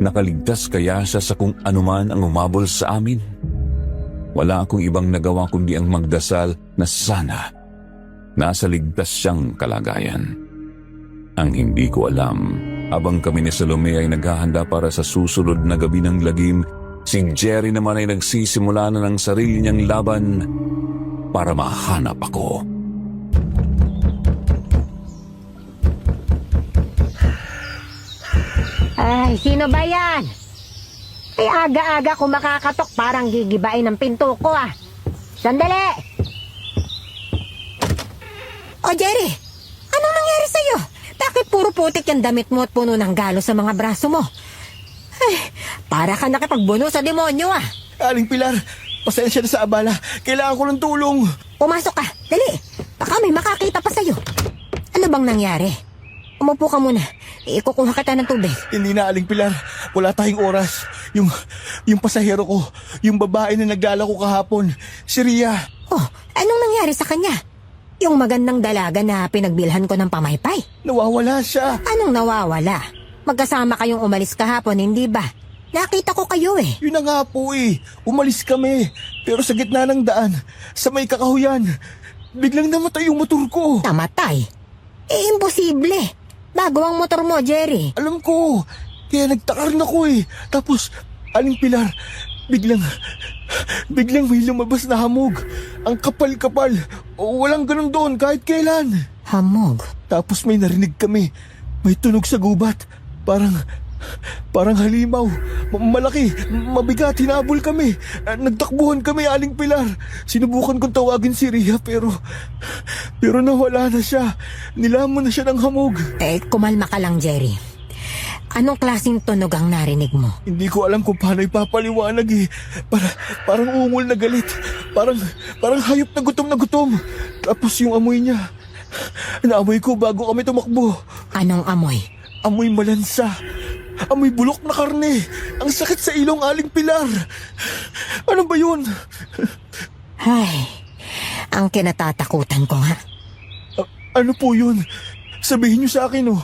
Nakaligtas kaya siya sa kung anuman ang umabol sa amin? Wala akong ibang nagawa kundi ang magdasal na sana nasa ligtas siyang kalagayan. Ang hindi ko alam, habang kami ni Salome ay naghahanda para sa susunod na gabi ng lagim, si Jerry naman ay nagsisimula na ng sarili niyang laban para mahanap ako. Ay, sino ba yan? Ay, aga-aga kung makakatok, parang gigibain ng pinto ko ah. Sandali! O Jerry, anong nangyari sa'yo? Bakit puro putik yung damit mo at puno ng galo sa mga braso mo? Ay, para ka nakipagbuno sa demonyo ah. Aling Pilar, pasensya na sa abala. Kailangan ko ng tulong. Pumasok ka, dali. Baka may makakita pa sa'yo. Ano bang nangyari? Umupo ka muna. Ikukuha kita ng tubig. Hindi na, Aling Pilar. Wala tayong oras. Yung pasahero ko, yung babae na nagdala ko kahapon, si Ria. Oh, anong nangyari sa kanya? Yung magandang dalaga na pinagbilhan ko ng pamaypay. Nawawala siya. Anong nawawala? Magkasama kayong umalis kahapon, hindi ba? Nakita ko kayo eh. Yun na nga po eh. Umalis kami. Pero sa gitna ng daan, sa may kakahuyan, biglang namatay yung motor ko. Namatay? Eh, imposible. Bago ang motor mo, Jerry. Alam ko. Kaya nagtakar na ko eh. Tapos, Aling Pilar, biglang may lumabas na hamog. Ang kapal-kapal. Walang ganun doon kahit kailan. Hamog? Tapos may narinig kami. May tunog sa gubat. Parang halimaw. Malaki, mabigat, hinabol kami. Nagtakbuhan kami, Aling Pilar. Sinubukan kong tawagin si Ria pero nawala na siya. Nilamon na siya ng hamog. Eh, kumalma ka lang, Jerry. Anong klaseng tunog ang narinig mo? Hindi ko alam kung paano ipapaliwanag eh. Parang ungol na galit. Parang hayop na gutom. Tapos yung amoy niya. Naamoy ko bago kami tumakbo. Anong amoy? Amoy malansa. Amoy bulok na karne. Ang sakit sa ilong, Aling Pilar. Ano ba yun? Ay, ang kinatatakutan ko nga. Ano po yun? Sabihin niyo sa akin oh.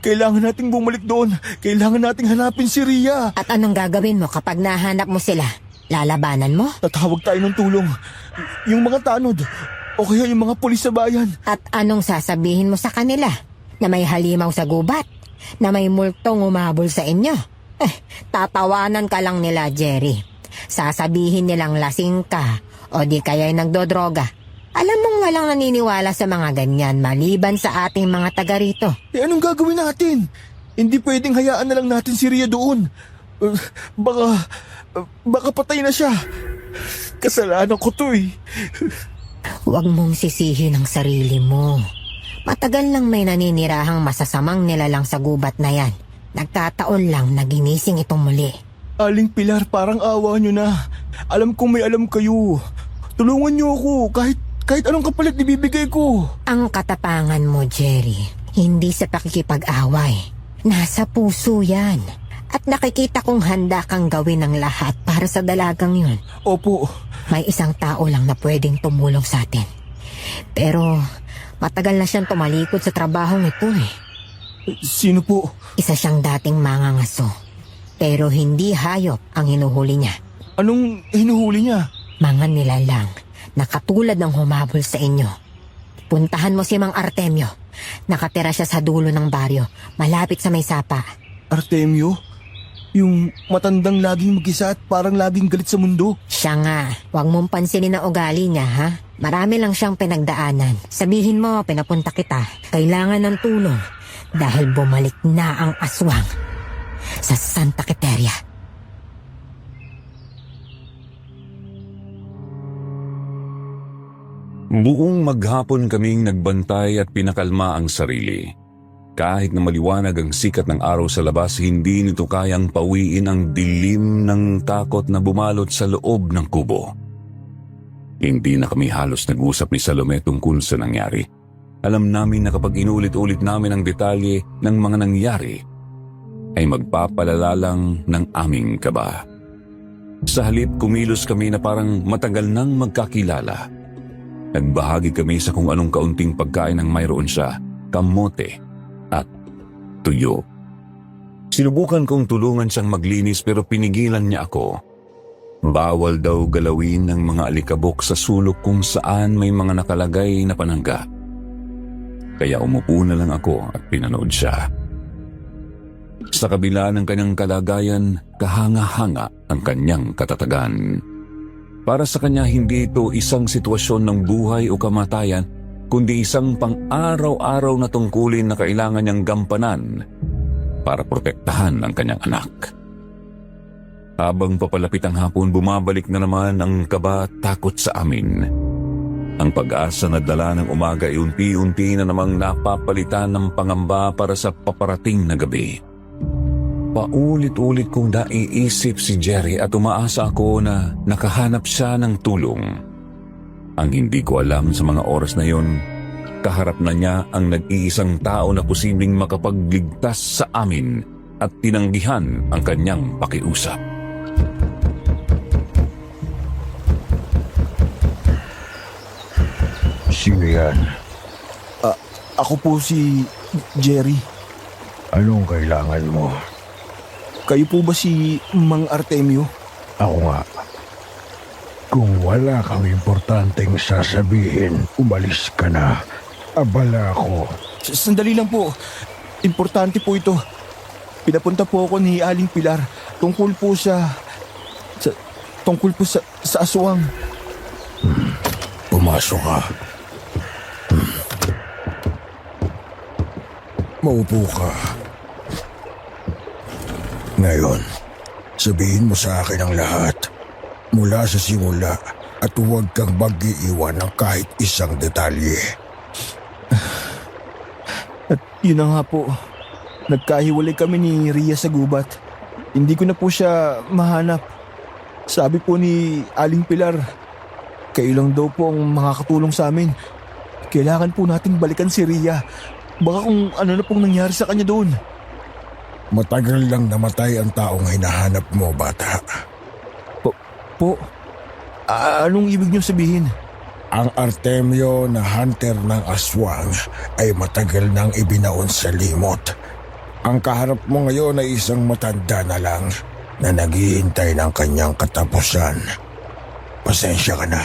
Kailangan nating bumalik doon. Kailangan nating hanapin si Ria. At anong gagawin mo kapag nahanap mo sila? Lalabanan mo? Tatawag tayo ng tulong. Yung mga tanod. O kaya yung mga pulis sa bayan. At anong sasabihin mo sa kanila? Na may halimaw sa gubat? Na may multong umabol sa inyo? Tatawanan ka lang nila, Jerry. Sasabihin nilang lasing ka o di kaya'y nagdodroga. Alam mong walang naniniwala sa mga ganyan maliban sa ating mga taga rito. Anong gagawin natin? Hindi pwedeng hayaan na lang natin si Rhea doon. Baka patay na siya. Kasalanan ko to eh. Huwag mong sisihin ang sarili mo. Matagal lang may naninirahang masasamang nilalang sa gubat na yan. Nagkataon lang na ginising ito muli. Aling Pilar, parang awa nyo na. Alam kong may alam kayo. Tulungan nyo ako kahit anong kapalit ibibigay ko. Ang katapangan mo, Jerry, hindi sa pakikipag-away. Nasa puso yan. At nakikita kong handa kang gawin ang lahat para sa dalagang yun. Opo. May isang tao lang na pwedeng tumulong sa atin. Pero matagal na siyang tumalikod sa trabahong ito eh. Sino po? Isa siyang dating mangangaso. Pero hindi hayop ang hinuhuli niya. Anong hinuhuli niya? Mga nilalang na katulad ng humabol sa inyo. Puntahan mo si Mang Artemio. Nakatira siya sa dulo ng baryo, malapit sa may sapa. Artemio? Yung matandang laging mag-isa at parang laging galit sa mundo? Siya nga, huwag mong pansinin ang ugali niya, ha? Marami lang siyang pinagdaanan. Sabihin mo, pinapunta kita. Kailangan ng tulong dahil bumalik na ang aswang sa Santa Quiteria. Buong maghapon kaming nagbantay at pinakalma ang sarili. Kahit na maliwanag ang sikat ng araw sa labas, hindi nito kayang pawiin ang dilim ng takot na bumalot sa loob ng kubo. Hindi na kami halos nag-usap ni Salome tungkol sa nangyari. Alam namin na kapag inulit-ulit namin ang detalye ng mga nangyari, ay magpapalala lang ng aming kaba. Sa halip, kumilos kami na parang matagal nang magkakilala. Nagbahagi kami sa kung anong kaunting pagkain ang mayroon siya, kamote at tuyo. Sinubukan kong tulungan siyang maglinis pero pinigilan niya ako. Bawal daw galawin ng mga alikabok sa sulok kung saan may mga nakalagay na panangga. Kaya umupo na lang ako at pinanood siya. Sa kabila ng kanyang kalagayan, kahanga-hanga ang kanyang katatagan. Para sa kanya, hindi ito isang sitwasyon ng buhay o kamatayan, kundi isang pang-araw-araw na tungkulin na kailangan niyang gampanan para protektahan ang kanyang anak. Habang papalapit ang hapon, bumabalik na naman ang kaba at takot sa amin. Ang pag-asa na dala ng umaga ay unti-unti na namang napapalitan ng pangamba para sa paparating na gabi. Paulit-ulit kong naiisip si Jerry at umaasa ako na nakahanap siya ng tulong. Ang hindi ko alam sa mga oras na yon, kaharap na niya ang nag-iisang tao na posibleng makapagligtas sa amin at tinanggihan ang kanyang pakiusap. Sino yan? Ako po si Jerry. Anong kailangan mo? Kayo po ba si Mang Artemio? Ako nga. Kung wala kang importanteng sasabihin, umalis ka na. Abala ako. Sandali lang po. Importante po ito. Pinapunta po ako ni Aling Pilar tungkol po sa aswang. Pumasok ka. Maupo ka. Ngayon, sabihin mo sa akin ang lahat. Mula sa simula at huwag kang mag-iiwan ng kahit isang detalye. At yun na nga po. Nagkahiwalay kami ni Rhea sa gubat. Hindi ko na po siya mahanap. Sabi po ni Aling Pilar, kayo lang daw po ang makakatulong sa amin. Kailangan po nating balikan si Rhea. Baka kung ano na pong nangyari sa kanya doon. Matagal lang namatay ang taong hinahanap mo, bata. Anong ibig niyo sabihin? Ang Artemio na hunter ng aswang ay matagal nang ibinaon sa limot. Ang kaharap mo ngayon ay isang matanda na lang na naghihintay ng kanyang katapusan. Pasensya ka na,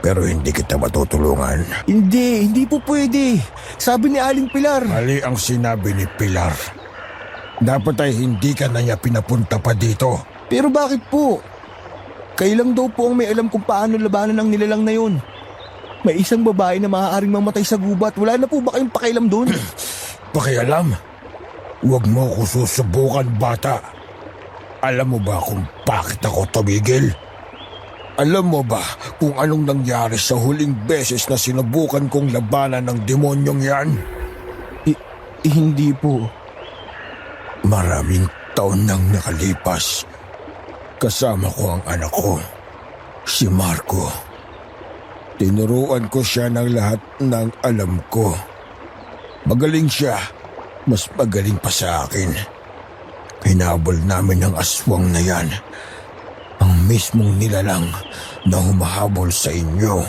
pero hindi kita matutulungan. Hindi po pwede. Sabi ni Aling Pilar. Mali ang sinabi ni Pilar. Dapat ay hindi ka na niya pinapunta pa dito. Pero bakit po? Kayo lang daw po ang may alam kung paano labanan ang nilalang na yun. May isang babae na maaaring mamatay sa gubat. Wala na po ba kayong pakialam doon? Pakialam? Huwag mo ko susubukan, bata. Alam mo ba kung bakit ako tumigil? Alam mo ba kung anong nangyari sa huling beses na sinubukan kong labanan ng demonyong yan? Hindi po. Maraming taon nang nakalipas. Kasama ko ang anak ko, si Marco. Tinuruan ko siya ng lahat ng alam ko. Magaling siya, mas magaling pa sa akin. Hinabol namin ang aswang na yan. Ang mismong nilalang na humahabol sa inyo.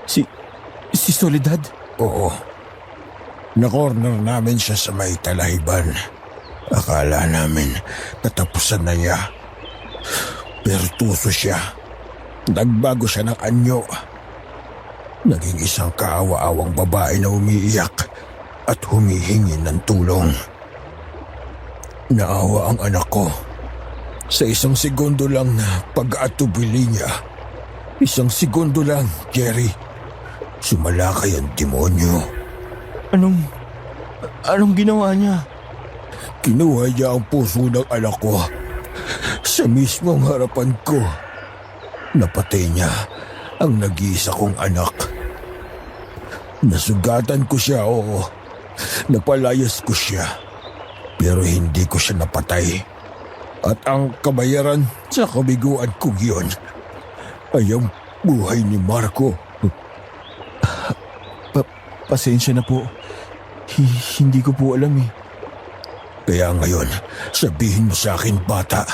Si Soledad? Oo. Nakorner namin siya sa may talahiban. Akala namin natapusan na niya. Pero tuso siya. Nagbago siya ng anyo. Naging isang kaawa-awang babae na umiiyak at humihingi ng tulong. Naawa ang anak ko. Sa isang segundo lang na pag-atubili niya. Isang segundo lang, Jerry. Sumalakay ang demonyo. Anong ginawa niya? Kinuha niya ang puso ng anak ko. Sa mismong harapan ko. Napatay niya ang nag-iisa kong anak. Nasugatan ko siya, oo. Napalayas ko siya. Pero hindi ko siya napatay. At ang kabayaran sa kabiguan kong yun ay ang buhay ni Marco. Pasensya na po. Hindi ko po alam eh. Kaya ngayon, sabihin mo sa akin, bata,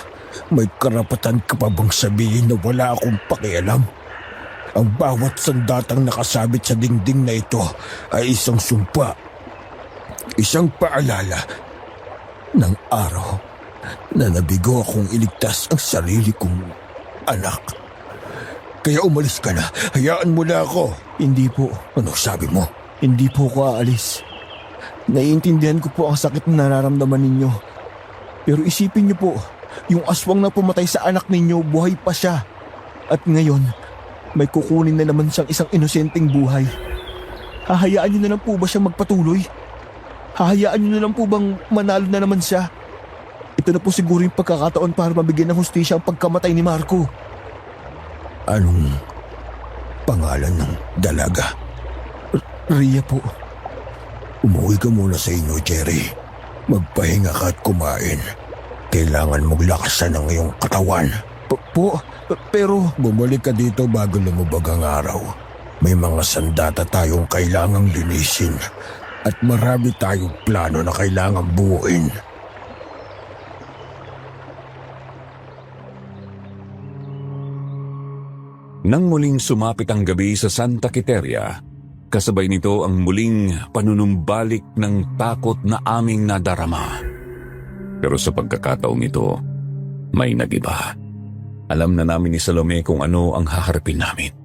may karapatan ka pa bang sabihin na wala akong pakialam? Ang bawat sandatang nakasabit sa dingding na ito ay isang sumpa. Isang paalala ng araw na nabigo akong iligtas ang sarili kong anak. Kaya umalis ka na. Hayaan mo na ako. Hindi po. Ano sabi mo? Hindi po ako aalis. Naiintindihan ko po ang sakit na nararamdaman ninyo. Pero isipin niyo po, yung aswang na pumatay sa anak ninyo, buhay pa siya. At ngayon, may kukunin na naman siyang isang inosenteng buhay. Hahayaan niyo na lang po ba siyang magpatuloy? Hahayaan niyo na lang po bang manalo na naman siya? Ito na po siguro yung pagkakataon para mabigyan ng hustisya ang pagkamatay ni Marco. Anong pangalan ng dalaga? Ria po. Umuwi ka muna sa inyo, Jerry. Magpahinga ka at kumain. Kailangan mong lakasan ang iyong katawan. Pero Bumalik ka dito bago lumubog ang araw. May mga sandata tayong kailangang linisin. At marami tayong plano na kailangang buuin. Nang muling sumapit ang gabi sa Santa Quiteria, kasabay nito ang muling panunumbalik ng takot na aming nadarama. Pero sa pagkakataong ito, may nagiba. Alam na namin ni Salome kung ano ang haharapin namin.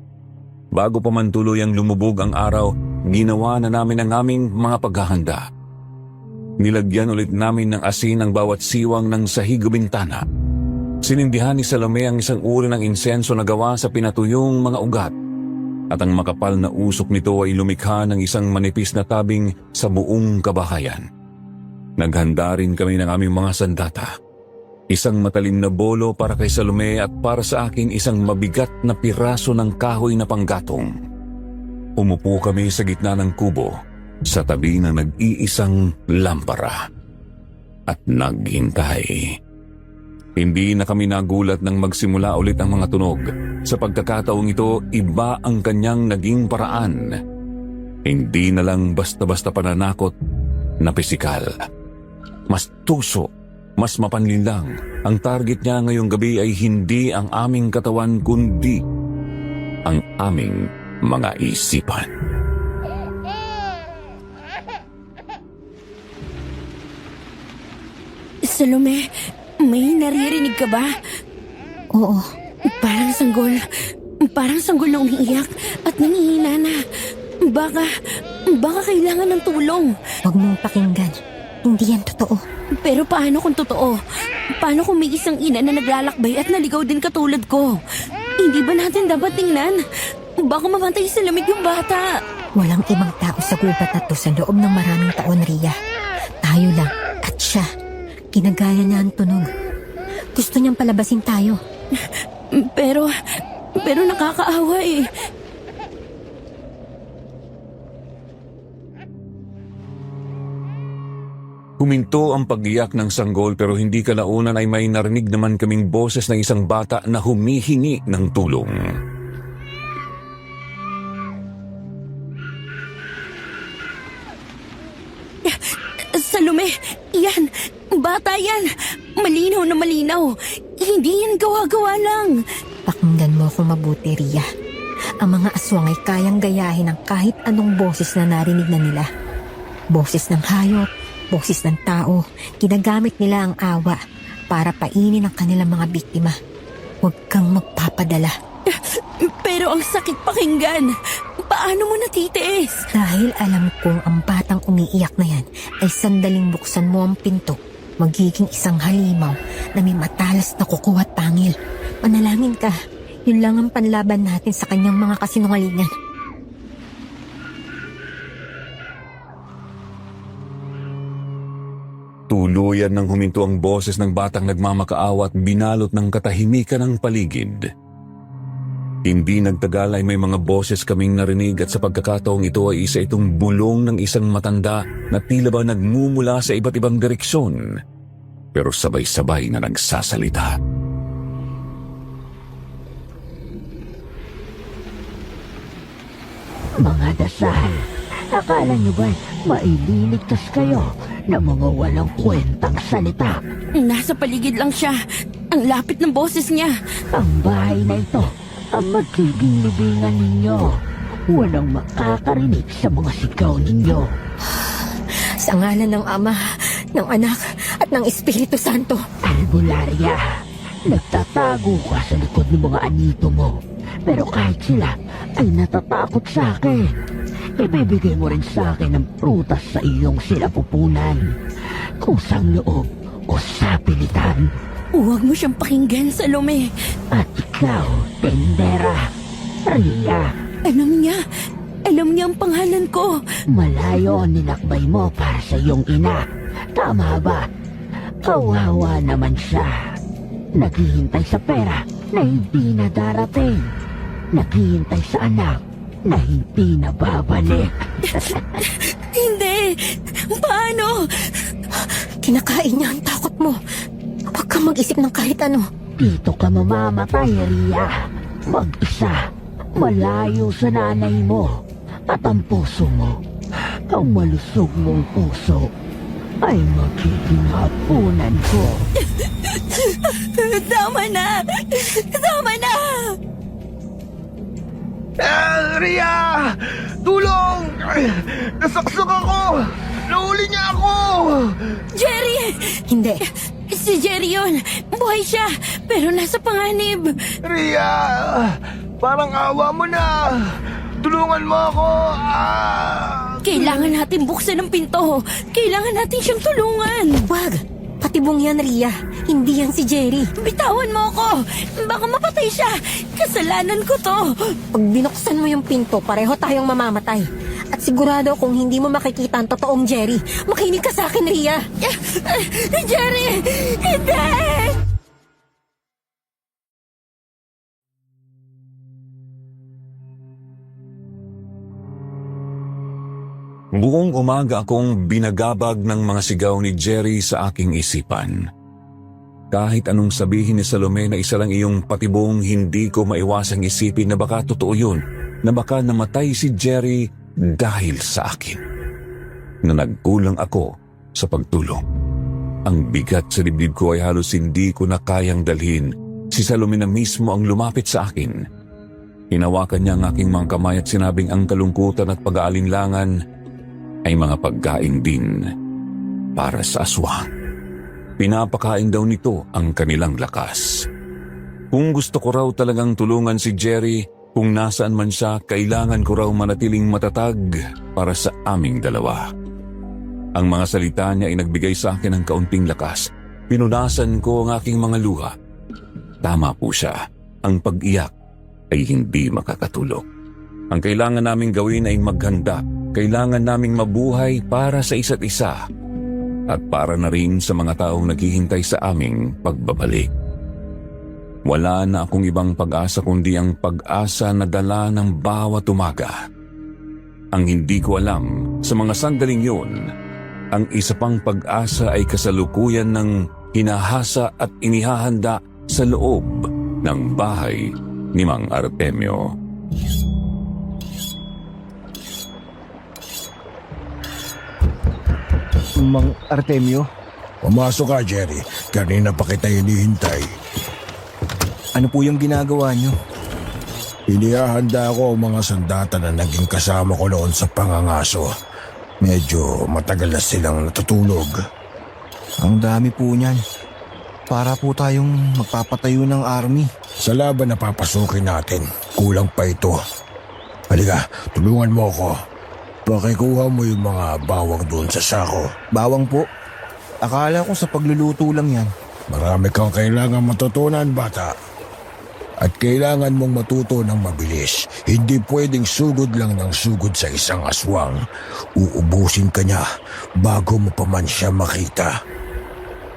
Bago pa man tuluyang lumubog ang araw, ginawa na namin ang aming mga paghahanda. Nilagyan ulit namin ng asin ang bawat siwang ng sahig o bintana. Sinindihan ni Salome ang isang uri ng insenso na gawa sa pinatuyong mga ugat. At ang makapal na usok nito ay lumikha ng isang manipis na tabing sa buong kabahayan. Naghanda rin kami ng aming mga sandata. Isang matalim na bolo para kay Salome at para sa akin isang mabigat na piraso ng kahoy na panggatong. Umupo kami sa gitna ng kubo sa tabi ng nag-iisang lampara. At naghintay. Hindi na kami nagulat nang magsimula ulit ang mga tunog. Sa pagkakataong ito, iba ang kanyang naging paraan. Hindi na lang basta-basta pananakot na pisikal. Mas tuso, mas mapanlinlang. Ang target niya ngayong gabi ay hindi ang aming katawan kundi ang aming mga isipan. Salome, may naririnig ka ba? Oo. Parang sanggol. Parang sanggol na umiiyak at nangihina na. Baka kailangan ng tulong. Huwag mong pakinggan. Hindi yan totoo. Pero paano kung totoo? Paano kung may isang ina na naglalakbay at naligaw din katulad ko? Hindi ba natin dapat tingnan? Baka mamatay sa lamig yung bata. Walang ibang tao sa gubat na to sa loob ng maraming taon, Ria. Tayo lang at siya. Ginagaya niya ang tunog. Gusto niyang palabasin tayo. Pero nakakaawa eh. Huminto ang pag-iyak ng sanggol pero hindi kalaunan ay may narinig naman kaming boses ng isang bata na humihingi ng tulong. Salome, yan. Bata yan. Malinaw na malinaw. Hindi yan gawa-gawa lang. Pakinggan mo ako mabuti, Ria. Ang mga aswang ay kayang gayahin ang kahit anong boses na narinig na nila. Boses ng hayop, boses ng tao. Ginagamit nila ang awa para painin ang kanilang mga biktima. Huwag kang magpapadala. Pero ang sakit pakinggan. Paano mo natitiis? Dahil alam kong ang batang umiiyak na yan ay sandaling buksan mo ang pinto, magiging isang halimaw na may matalas na kuko at pangil. Manalangin ka. Yun lang ang panlaban natin sa kanyang mga kasinungalingan. Tuluyan nang huminto ang boses ng batang nagmamakaawa at binalot ng katahimikan ang paligid. Hindi nagtagal ay may mga boses kaming narinig at sa pagkakataong ito ay isa itong bulong ng isang matanda na tila ba nagmumula sa iba't ibang direksyon pero sabay-sabay na nagsasalita. Mga dasal, akala niyo ba maililigtas kayo ng mga walang kwentang salita? Nasa paligid lang siya. Ang lapit ng boses niya. Ang bahay na ito ang magiging libingan ninyo. Walang makakarinig sa mga sigaw ninyo. Sa ngalan ng Ama, ng Anak, at ng Espiritu Santo. Albularia, nagtatago ka sa likod ng mga anito mo. Pero kahit sila ay natatakot sa akin. Ibibigay mo rin sa akin ang prutas sa iyong sinapupunan. Kusang loob o sapilitan. Huwag mo siyang pakinggan, Salome. At ikaw, tendera, Ria, Alam niya ang pangalan ko. malayo ang ninakbay mo para sa iyong ina. Tama ba? Kawawa naman siya. Naghihintay sa pera na hindi na darating. Naghihintay sa anak na hindi na babalik. Hindi! Paano? Kinakain niya ang takot mo. Huwag kang mag-isip ng kahit ano. Dito ka mamamatay, Ria. Mag-isa, malayo sa nanay mo. At ang puso mo, ang malusog mong puso, ay magiging hapunan ko. Tama na! Tama na! Ria! Tulong! Nasaksak ako! Nahuli niya ako! Jerry! Hindi. Si Jerry yun! Buhay siya! Pero nasa panganib! Ria! Parang awa mo na! Tulungan mo ako! Kailangan natin buksan ang pinto! Kailangan natin siyang tulungan! Wag! Patibong yan, Ria. Hindi yan si Jerry. Bitawan mo ako! Baka mapatay siya! Kasalanan ko to! Pag binuksan mo yung pinto, pareho tayong mamamatay. At sigurado kung hindi mo makikita ang totoong Jerry, makinig ka sa akin, Ria. Jerry! Hindi! Buong umaga akong binagabag ng mga sigaw ni Jerry sa aking isipan. Kahit anong sabihin ni Salome na isa lang iyong patibong, hindi ko maiwasang isipin na baka totoo yun, na baka namatay si Jerry dahil sa akin. Na nagkulang ako sa pagtulong. Ang bigat sa dibdib ko ay halos hindi ko na kayang dalhin. Si Salome na mismo ang lumapit sa akin. Hinawakan niya ang aking mga kamay at sinabing ang kalungkutan at pag-aalinlangan ay mga pagkain din para sa aswang. Pinapakain daw nito ang kanilang lakas. Kung gusto ko raw talagang tulungan si Jerry, kung nasaan man siya, kailangan ko raw manatiling matatag para sa aming dalawa. Ang mga salita niya ay nagbigay sa akin ng kaunting lakas. Pinunasan ko ang aking mga luha. Tama po siya, ang pag-iyak ay hindi makakatulog. Ang kailangan naming gawin ay maghanda. Kailangan naming mabuhay para sa isa't isa at para na rin sa mga taong naghihintay sa aming pagbabalik. Wala na akong ibang pag-asa kundi ang pag-asa na dala ng bawat umaga. Ang hindi ko alam sa mga sandaling yun, ang isa pang pag-asa ay kasalukuyan ng hinahasa at inihahanda sa loob ng bahay ni Mang Artemio. Mang Artemio, Pumasok ka, Jerry. Kanina pa kita hinihintay. ano po yung ginagawa niyo? Inihahanda ko ang mga sandata na naging kasama ko noon sa pangangaso. Medyo matagal na silang natutulog. Ang dami po niyan. Para po tayong magpapatayo ng army. Sa laban na papasukin natin, kulang pa ito. Halika, tulungan mo ako. Pakikuha mo yung mga bawang doon sa sako. Bawang po. Akala ko sa pagluluto lang yan. Marami kang kailangan matutunan, bata. At kailangan mong matuto ng mabilis. Hindi pwedeng sugod lang ng sugod sa isang aswang. Uubusin ka niya bago mo pa man siya makita.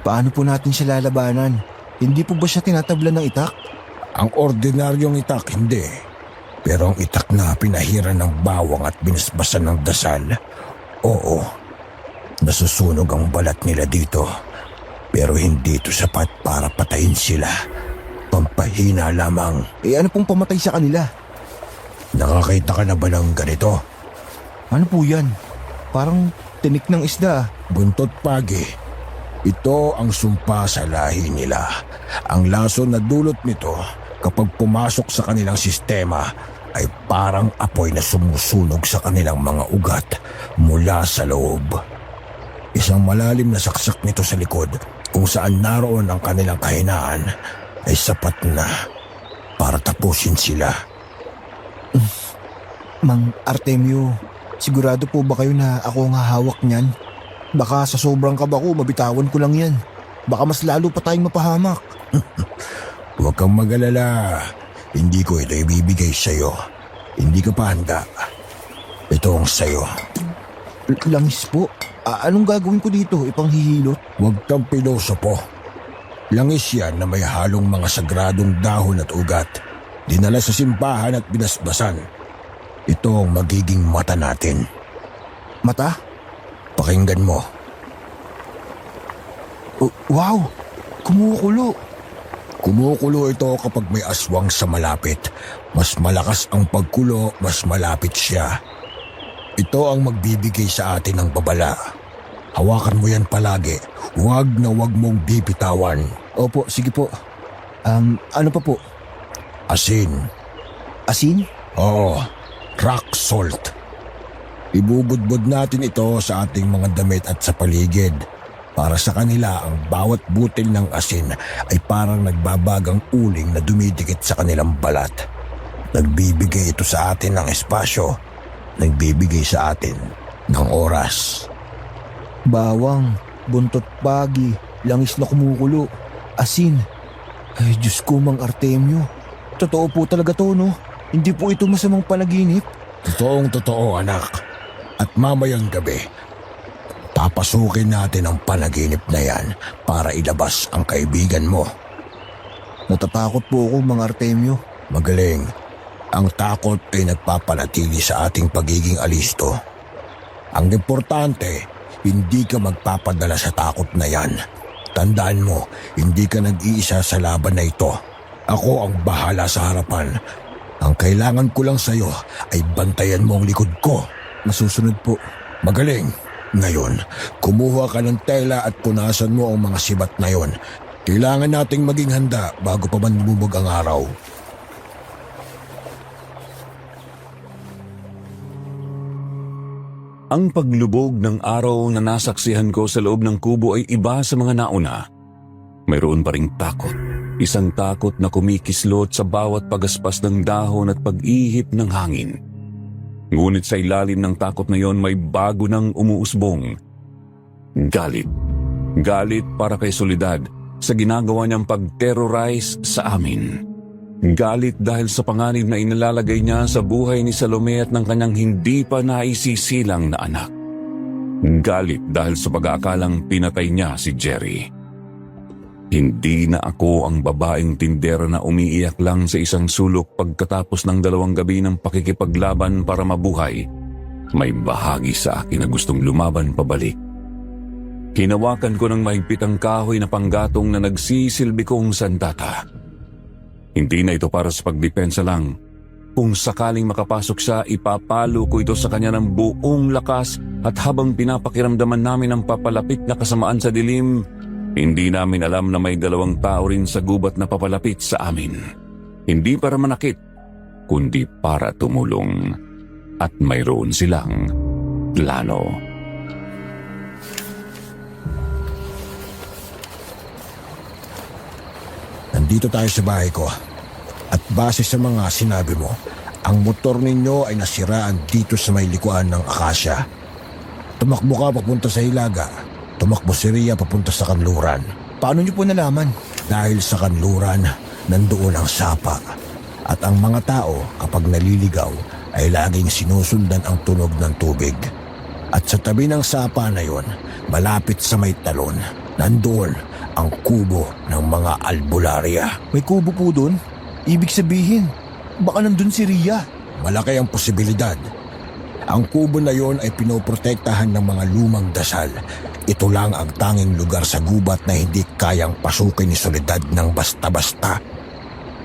Paano po natin siya lalabanan? Hindi po ba siya tinatablan ng itak? Ang ordinaryong itak, hindi. Pero ang itak na pinahiran ng bawang at binasbasan ng dasal, oo. Nasusunog ang balat nila dito. Pero hindi ito sapat para patayin sila. Pampahina lamang. Ano pong pamatay sa kanila? Nakakita ka na ba ng ganito? Ano po yan? Parang tinik ng isda. Buntot pagi. Ito ang sumpa sa lahi nila. Ang lason na dulot nito kapag pumasok sa kanilang sistema ay parang apoy na sumusunog sa kanilang mga ugat mula sa loob. Isang malalim na saksak nito sa likod kung saan naroon ang kanilang kahinaan ay sapat na para tapusin sila. Mang Artemio, sigurado po ba kayo na ako ang hahawak niyan? Baka sa sobrang kaba ko, mabitawan ko lang yan. Baka mas lalo pa tayong mapahamak. Huwag kang mag-alala. Hindi ko ito ibibigay sa'yo. Hindi ka pa handa. Ito ang sa'yo. Langis po. Anong gagawin ko dito? Ipanghihilot? Huwag kang pilosopo. Langis yan na may halong mga sagradong dahon at ugat. Dinala sa simbahan at binasbasan. Ito ang magiging mata natin. Mata? Pakinggan mo. Wow! Kumukulo. Kumukulo ito kapag may aswang sa malapit. Mas malakas ang pagkulo, mas malapit siya. Ito ang magbibigay sa atin ng babala. Hawakan mo yan palagi. Huwag na huwag mong bibitawan. Opo, sige po. Ano pa po? Asin. Asin? Oo, rock salt. Ibubudbud natin ito sa ating mga damit at sa paligid. Para sa kanila, ang bawat butil ng asin ay parang nagbabagang uling na dumidikit sa kanilang balat. Nagbibigay ito sa atin ng espasyo. Nagbibigay sa atin ng oras. Bawang, buntot pagi, langis na kumukulo, asin. Ay, Diyos ko, Mang Artemio. Totoo po talaga to, no? Hindi po ito masamang panaginip. Totoong totoo, anak. At mamayang gabi, papasukin natin ang panaginip na yan para ilabas ang kaibigan mo. Natatakot po ako, Mang Artemio. Magaling. Ang takot ay nagpapanatili sa ating pagiging alisto. Ang importante, hindi ka magpapadala sa takot na yan. Tandaan mo, hindi ka nag-iisa sa laban na ito. Ako ang bahala sa harapan. Ang kailangan ko lang sa'yo ay bantayan mo ang likod ko. Nasusunod po. Magaling. Ngayon, kumuha ka ng tela at punasan mo ang mga sibat na yon. Kailangan nating maging handa bago pa man lumubog ang araw. Ang paglubog ng araw na nasaksihan ko sa loob ng kubo ay iba sa mga nauna. Mayroon pa ring takot. Isang takot na kumikislot sa bawat pagaspas ng dahon at pag-ihip ng hangin. Ngunit sa ilalim ng takot na yon may bago nang umuusbong. Galit. Galit para kay Soledad sa ginagawa niyang pag-terrorize sa amin. Galit dahil sa panganib na inilalagay niya sa buhay ni Salome at ng kanyang hindi pa naisisilang na anak. Galit dahil sa pag-aakalang pinatay niya si Jerry. Hindi na ako ang babaeng tindera na umiiyak lang sa isang sulok pagkatapos ng 2 gabi ng pakikipaglaban para mabuhay. May bahagi sa akin na gustong lumaban pabalik. Hinawakan ko ng mahigpit ang kahoy na panggatong na nagsisilbi kong sandata. Hindi na ito para sa pagdepensa lang. Kung sakaling makapasok siya, ipapalo ko ito sa kanya ng buong lakas at habang pinapakiramdaman namin ang papalapit na kasamaan sa dilim, hindi namin alam na may 2 tao rin sa gubat na papalapit sa amin. Hindi para manakit, kundi para tumulong. At mayroon silang plano. Nandito tayo sa bahay ko. At base sa mga sinabi mo, ang motor ninyo ay nasiraan dito sa may likuan ng akasya. Tumakbo ka papunta sa Hilaga. Tumakbo si Rhea papunta sa kanluran. Paano niyo po nalaman? Dahil sa kanluran, nandoon ang sapa. At ang mga tao kapag naliligaw ay laging sinusundan ang tunog ng tubig. At sa tabi ng sapa na yon, malapit sa may talon, nandoon ang kubo ng mga albularya. May kubo po doon? Ibig sabihin, baka nandun si Rhea. Malaki ang posibilidad. Ang kubo na yon ay pinoprotektahan ng mga lumang dasal. Ito lang ang tanging lugar sa gubat na hindi kayang pasukin ni Soledad ng basta-basta.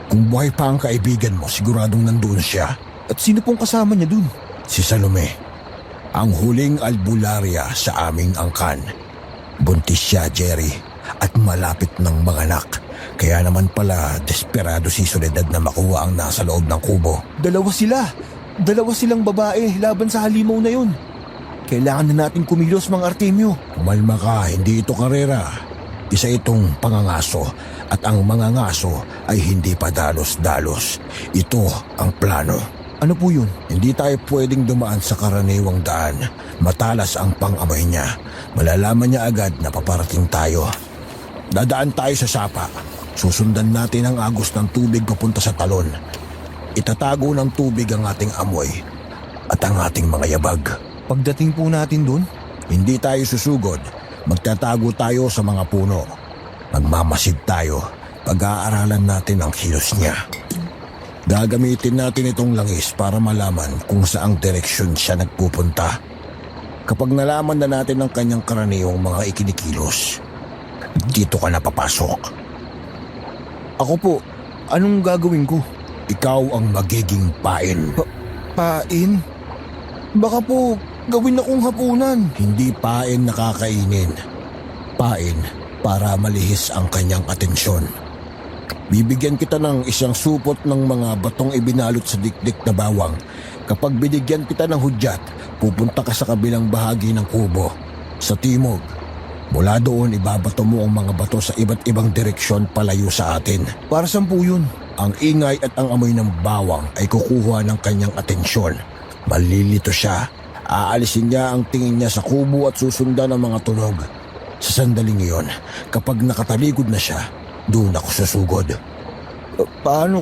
Kung buhay pa ang kaibigan mo, siguradong nandoon siya. At sino pong kasama niya dun? Si Salome, ang huling albularya sa aming angkan. Buntis siya, Jerry, at malapit ng manganak. Kaya naman pala desperado si Soledad na makuha ang nasa loob ng kubo. Dalawa silang babae laban sa halimaw na yun. Kailangan na natin kumilos, Mang Artemio. Kumalma ka, hindi ito karera. Isa itong pangangaso at ang mga ngaso ay hindi pa dalos-dalos. Ito ang plano. Ano po yun? Hindi tayo pwedeng dumaan sa karaniwang daan. Matalas ang pang-amoy niya. Malalaman niya agad na paparating tayo. Dadaan tayo sa sapa. Susundan natin ang agos ng tubig papunta sa talon. Itatago ng tubig ang ating amoy at ang ating mga yabag. Pagdating po natin dun, hindi tayo susugod. Magtatago tayo sa mga puno. Magmamasid tayo. Pag-aaralan natin ang kilos niya. Gagamitin natin itong langis para malaman kung saang direksyon siya nagpupunta. Kapag nalaman na natin ang kanyang karaniwang mga ikinikilos, dito ka na papasok. ako po, anong gagawin ko? Ikaw ang magiging pain. Pain? Baka po gawin akong hapunan. Hindi pain na kakainin. Pain para malihis ang kanyang atensyon. Bibigyan kita ng isang supot ng mga batong ibinalot sa dikdik na bawang. Kapag binigyan kita ng hudyat, pupunta ka sa kabilang bahagi ng kubo, sa timog. Mula doon, ibabato mo ang mga bato sa iba't ibang direksyon palayo sa atin. Para saan po yun? Ang ingay at ang amoy ng bawang ay kukuha ng kanyang atensyon. Malilito siya. Aalisin niya ang tingin niya sa kubo at susundan ang mga tunog. Sa sandaling iyon, kapag nakatalikod na siya, doon ako susugod. Paano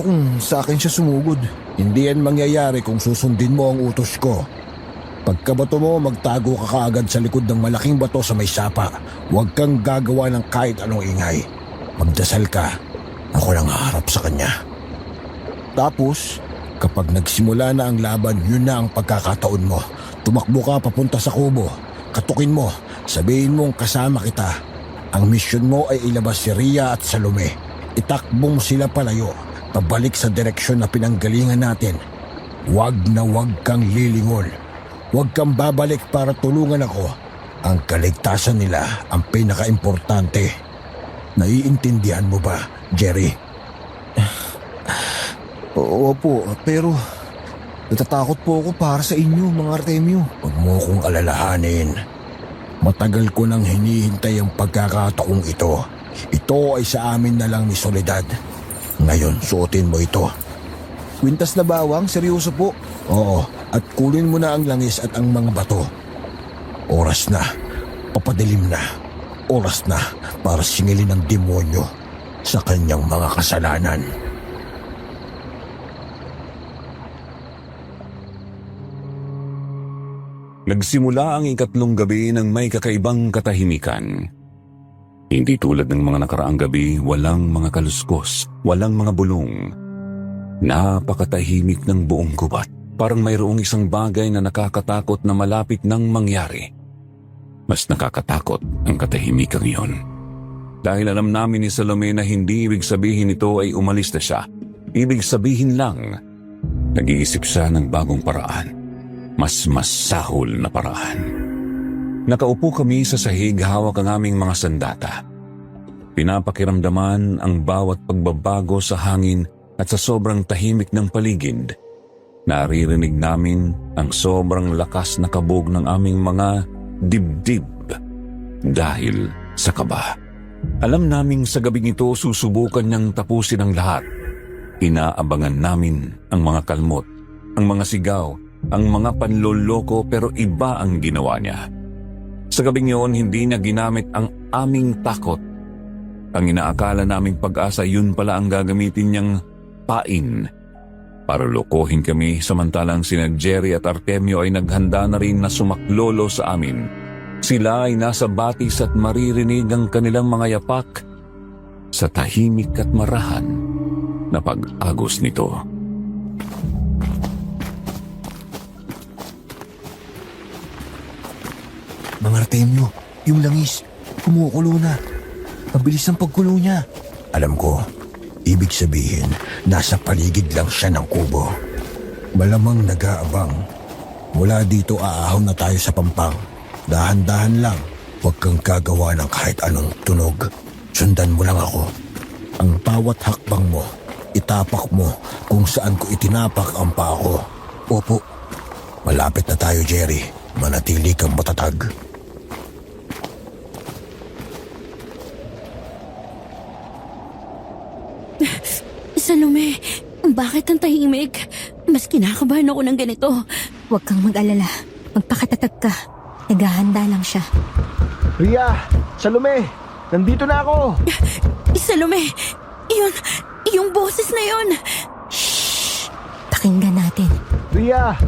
kung sa akin siya sumugod? Hindi yan mangyayari kung susundin mo ang utos ko. Pagkabato mo, magtago ka kaagad sa likod ng malaking bato sa may sapa. Huwag kang gagawa ng kahit anong ingay. Magdasal ka. Ako lang haharap sa kanya. Tapos, kapag nagsimula na ang laban, yun na ang pagkakataon mo. Tumakbo ka papunta sa kubo. Katukin mo. Sabihin mong kasama kita. Ang misyon mo ay ilabas si Rhea at Salome. Itakbo mo sila palayo. Pabalik sa direksyon na pinanggalingan natin. Huwag na huwag kang lilingon. Huwag kang babalik para tulungan ako. Ang kaligtasan nila ang pinaka-importante. Naiintindihan mo ba, Jerry? opo, pero natatakot po ako para sa inyo, Mang Artemio. Huwag mo kong alalahanin. Matagal ko nang hinihintay ang pagkakataong ito. Ito ay sa amin na lang ni Soledad. Ngayon, suotin mo ito. Kwintas na bawang? Seryoso po? Oo, at kunin mo na ang langis at ang mga bato. Oras na. Papadilim na. Oras na para singilin ng demonyo. sa kanyang mga kasalanan. Nagsimula ang ikatlong gabi ng may kakaibang katahimikan. Hindi tulad ng mga nakaraang gabi, walang mga kaluskos, walang mga bulong. Napakatahimik ng buong gubat. Parang mayroong isang bagay na nakakatakot na malapit nang mangyari. Mas nakakatakot ang katahimikan iyon. Dahil alam namin ni Salome na hindi ibig sabihin nito ay umalis na siya. Ibig sabihin lang, nag-iisip siya ng bagong paraan. Mas masahol na paraan. Nakaupo kami sa sahig, hawak ang aming mga sandata. Pinapakiramdaman ang bawat pagbabago sa hangin at sa sobrang tahimik ng paligid. Naririnig namin ang sobrang lakas na kabog ng aming mga dibdib dahil sa kaba. Alam naming sa gabing ito susubukan niyang tapusin ang lahat. Inaabangan namin ang mga kalmot, ang mga sigaw, ang mga panloloko, pero iba ang ginawa niya. Sa gabing yun, hindi niya ginamit ang aming takot. Ang inaakala naming pag-asa, yun pala ang gagamitin niyang pain para lokohin kami, samantalang sina Jerry at Artemio ay naghanda na rin na sumaklolo sa amin. Sila ay nasa batis at maririnig ang kanilang mga yapak sa tahimik at marahan na pag-agos nito. Mang Artemio, yung langis, kumukulo na. Mabilis ang pagkulo niya. Alam ko, ibig sabihin, nasa paligid lang siya ng kubo. Malamang nag-aabang. Mula dito aahon na tayo sa pampang. Dahan-dahan lang. Huwag kang gagawa ng kahit anong tunog. Sundan mo lang ako. Ang bawat hakbang mo, itapak mo kung saan ko itinapak ang paa ko. Opo. Malapit na tayo, Jerry. Manatili kang matatag. Salome, bakit ang tahimik? Mas kinakabahan ako ng ganito. Huwag kang mag-alala. Magpakatatag ka. Naghahanda lang siya. Ria! Salome! Nandito na ako! Salome, yung boses na yun. Pakinggan natin. Ria!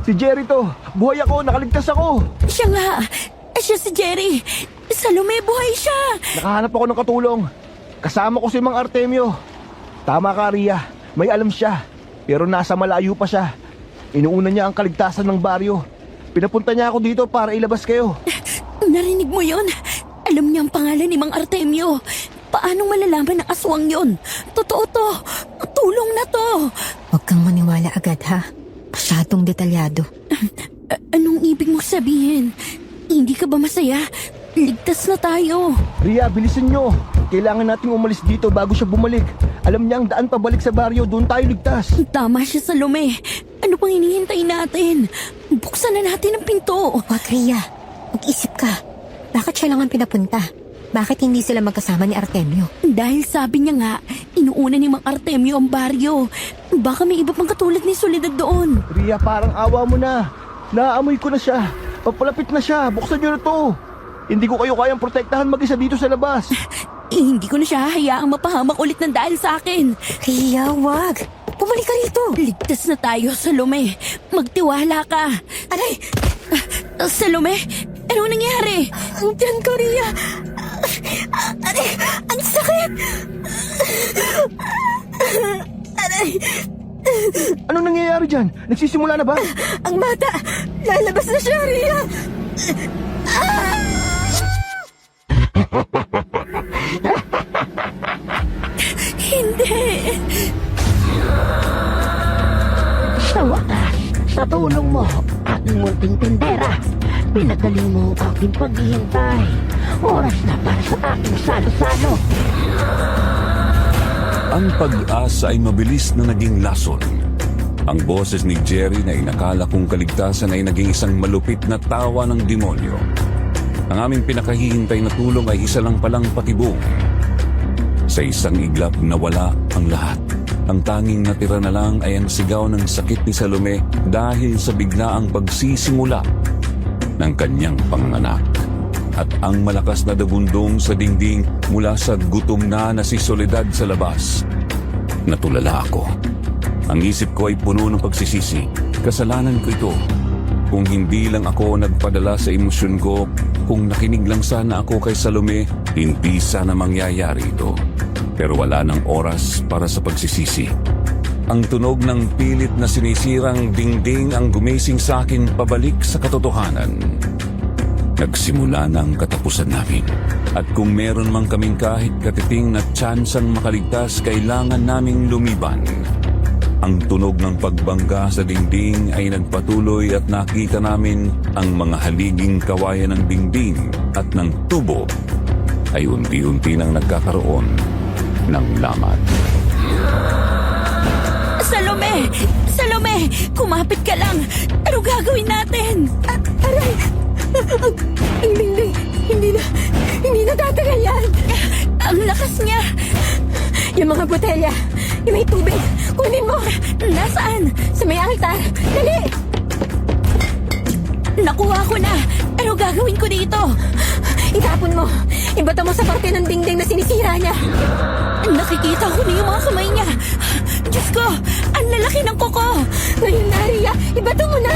Si Jerry to! Buhay ako! Nakaligtas ako! Siya nga, siya si Jerry. Salome, buhay siya. Nakahanap ako ng katulong. Kasama ko si Mang Artemio. Tama ka, Ria. May alam siya. Pero nasa malayo pa siya. Inuuna niya ang kaligtasan ng baryo. Pinapunta niya ako dito para ilabas kayo. Narinig mo yun? Alam niya ang pangalan ni Mang Artemio. Paanong malalaman ng aswang yun? Totoo to. Tulong na to. Huwag kang maniwala agad, ha? Masyadong detalyado. Anong ibig mong sabihin? Hindi ka ba masaya? Ligtas na tayo. Ria, bilisan nyo. Kailangan nating umalis dito bago siya bumalik. Alam niya ang daan pabalik sa baryo. Doon tayo ligtas. Tama siya, Salome. Ano pang hinihintay natin? Buksan na natin ang pinto. Huwag, Ria. Mag-isip ka. Bakit siya lang ang pinapunta? Bakit hindi sila magkasama ni Artemio? Dahil sabi niya nga, inuuna ni Mang Artemio ang baryo. Baka may iba pang katulad ni Soledad doon. Ria, parang awa mo na. Naaamoy ko na siya. Papalapit na siya. Buksan nyo na to. Hindi ko kayo kayang protektahan mag-isa dito sa labas. Hindi ko na siya hahayaang mapahamak ulit ng dahil sa akin. Ria, wag. Bumalik ka rito. Ligtas na tayo, Salome. Magtiwala ka. Aray! Salome, anong nangyari? Ang tiyan ko, Ria. Aray! Ang sakit! Aray! Anong nangyayari dyan? Nagsisimula na ba? Ang bata! Lalabas na siya, Ria! Hindi. Sa wakas, sa tulong mo, aking munting tindera, pinagaling mo ang aking paghihintay. Oras na para sa aking salo-salo. Ang pag-asa ay mabilis na naging lason. Ang boses ni Jerry na inakala kong kaligtasan ay naging isang malupit na tawa ng demonyo. Ang aming pinakahihintay na tulong ay isa lang palang patibong. Sa isang iglap nawala ang lahat. Ang tanging natira na lang ay ang sigaw ng sakit ni Salome dahil sa biglaang pagsisimula ng kanyang panganak. at ang malakas na dagundong sa dingding mula sa gutom na si Soledad sa labas. Natulala ako. Ang isip ko ay puno ng pagsisisi. Kasalanan ko ito. Kung hindi lang ako nagpadala sa emosyon ko, kung nakinig lang sana ako kay Salome, hindi sana mangyayari ito. Pero wala nang oras para sa pagsisisi. Ang tunog ng pilit na sinisirang dingding ang gumising sa akin pabalik sa katotohanan. Nagsimula na ang katapusan namin. At kung meron man kaming kahit katiting na tsansang makaligtas, kailangan naming lumiban. Ang tunog ng pagbangga sa dingding ay nagpatuloy at nakita namin ang mga haliging kawayan ng dingding at ng tubo ay unti-unti nang nagkakaroon ng lamat. Salome! Salome! Kumapit ka lang! Ano gagawin natin? Aray! Ang dingding! Hindi na tatagal yan! Ang lakas niya! Yung mga botelya! Yung may tubig! Kunin mo! Nasaan? Sa may altar! Dali! Nakuha ko na! Ano gagawin ko dito? Itapon mo! Ibata mo sa parte ng dingding na sinisira niya! Nakikita ko na yung mga kamay niya! Diyos ko! Ang lalaki ng kuko! Ngayon na, Ria! Ibato mo na!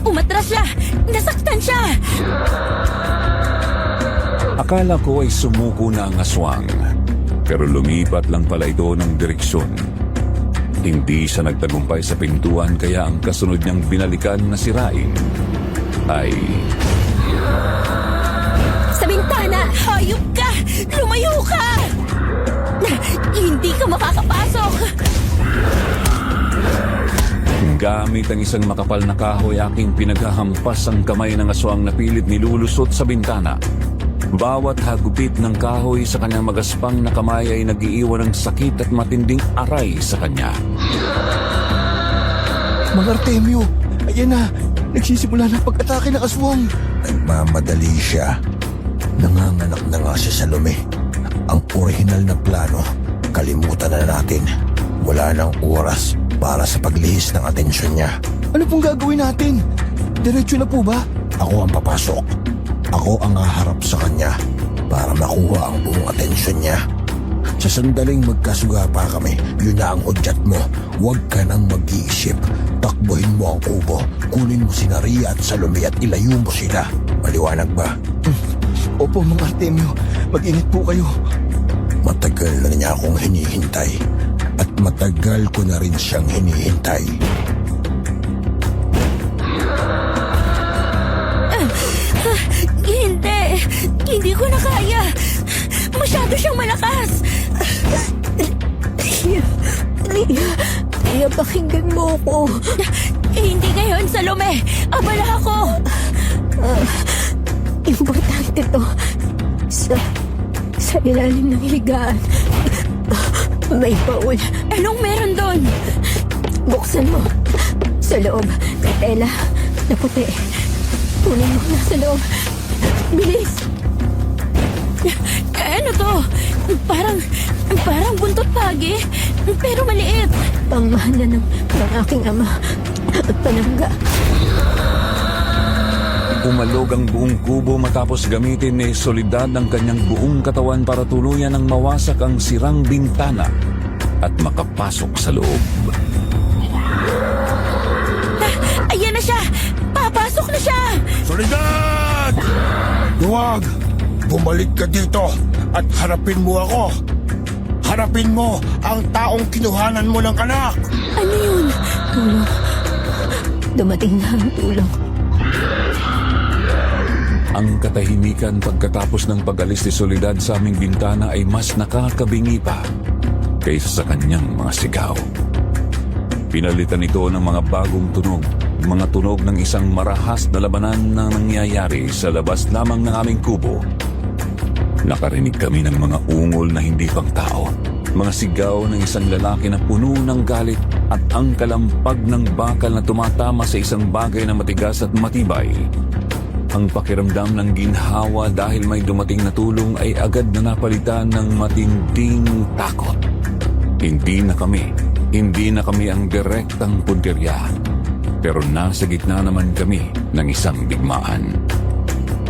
Umatras siya! Nasaktan siya! Akala ko ay sumuko na ang aswang, pero lumipat lang pala ito ng direksyon. Hindi siya nagtagumpay sa pintuan kaya ang kasunod niyang binalikan na sirain ay... Sa bintana! Hayop ka! Lumayo ka! Hindi ka makakapasok! Gamit ang isang makapal na kahoy aking pinaghahampas ang kamay ng aswang na pilit nilulusot sa bintana. Bawat hagupit ng kahoy sa kanyang magaspang na kamay ay nag-iiwan ng sakit at matinding aray sa kanya. Mang Artemio, ayan na. Nagsisimula na pag-atake ng aswang. Nagmamadali siya. Nanganganak na nga si Salome. Ang orihinal na plano, kalimutan na natin. Wala nang oras para sa paglihis ng atensyon niya. Ano pong gagawin natin? Diretso na po ba? Ako ang papasok. Ako ang haharap sa kanya para makuha ang buong atensyon niya. Sa sandaling magkasuga pa kami, yun na ang udyat mo. Huwag ka nang mag-iisip. Takbuhin mo ang kubo. Kunin mo si Ria at Salome at ilayo mo sila. Maliwanag ba? Opo, Mang Artemio. Mag-ingat po kayo. Matagal na niya akong hinihintay. At matagal ko na rin siyang hinihintay. Hindi ko na kaya. Masyado siyang malakas. Ria, pakinggan mo ako. Hindi ngayon, Salome. Abala ako. Importante to. Sa ilalim ng higaan. May baul. Anong meron doon? Buksan mo. Sa loob, may tela na puti. Kunin mo na sa loob. Bilis! Ano to? Parang buntot pagi. Pero maliit. Pangmahal ng aking ama at panangga. Umalog ang buong kubo matapos gamitin ni Soledad ang kanyang buong katawan para tuluyan ng mawasak ang sirang bintana at makapasok sa loob. Ayan na siya! Papasok na siya! Soledad! Huwag! Bumalik ka dito at harapin mo ako. Harapin mo ang taong kinuhanan mo ng anak. Ano yun? Tulong. Dumating na ang tulong. Ang katahimikan pagkatapos ng pag-alis ni Soledad sa aming bintana ay mas nakakabingi pa kaysa sa kanyang mga sigaw. Pinalitan ito ng mga bagong tunog, mga tunog ng isang marahas na labanan na nangyayari sa labas lamang ng aming kubo. Nakarinig kami ng mga ungol na hindi pang tao, mga sigaw ng isang lalaki na puno ng galit at ang kalampag ng bakal na tumatama sa isang bagay na matigas at matibay. Ang pakiramdam ng ginhawa dahil may dumating na tulong ay agad na napalitan ng matinding takot. Hindi na kami Hindi na kami ang direktang punteriya, pero nasa gitna naman kami ng isang digmaan.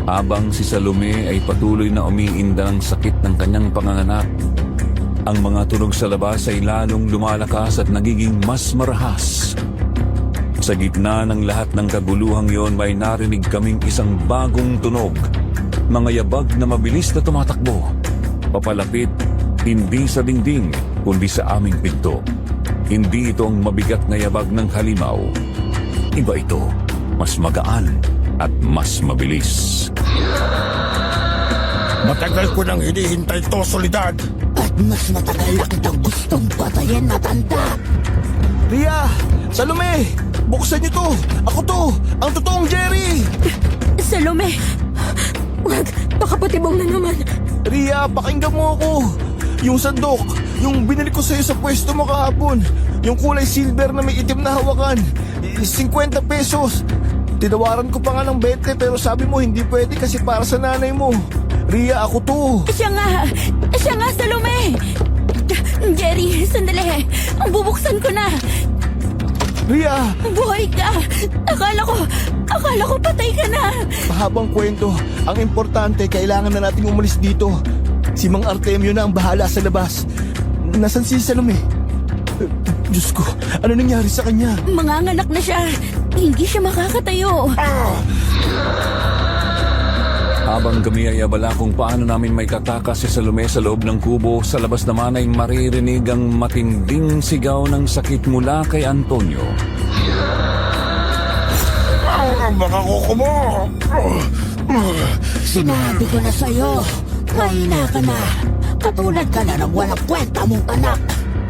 Habang si Salome ay patuloy na umiinda ng sakit ng kanyang panganganak, ang mga tunog sa labas ay lalong lumalakas at nagiging mas marahas. Sa gitna ng lahat ng kaguluhang yon, may narinig kaming isang bagong tunog. Mga yabag na mabilis na tumatakbo. Papalapit, hindi sa dingding, kundi sa aming pinto. Hindi ito ang mabigat na yabag ng halimaw. Iba ito, mas magaan at mas mabilis. Matagal ko nang hinihintay to, Soledad. At mas matagal na kitang gustong patayin, matanda. Ria! Salome! Buksan niyo to! Ako to! Ang totoong Jerry! Salome! Wag, baka patibong na naman. Ria, pakinggan mo ako! Yung sandok, yung binili ko sa'yo sa pwesto mo kahapon. Yung kulay silver na may itim na hawakan. 50 pesos. Tinawaran ko pa nga ng 20 pero sabi mo hindi pwede kasi para sa nanay mo. Ria, ako to. Siya nga, Salome! Jerry, sandali. Ang bubuksan ko na. Ria! Buhay ka! Akala ko patay ka na. Mahabang kwento. Ang importante, kailangan na nating umalis dito. Si Mang Artemio na ang bahala sa labas. Nasaan si Salome? Diyos ko, ano nangyari sa kanya? Manganganak na siya. Hindi siya makakatayo. Habang kami ay abala kung paano namin may tatakas si Salome sa loob ng kubo, sa labas naman ay maririnig ang matinding sigaw ng sakit mula kay Antonio. Baka kuko mo! Sinabi ko na sa'yo, mahina ka na. Katulad ka na ng walang kwenta mong anak.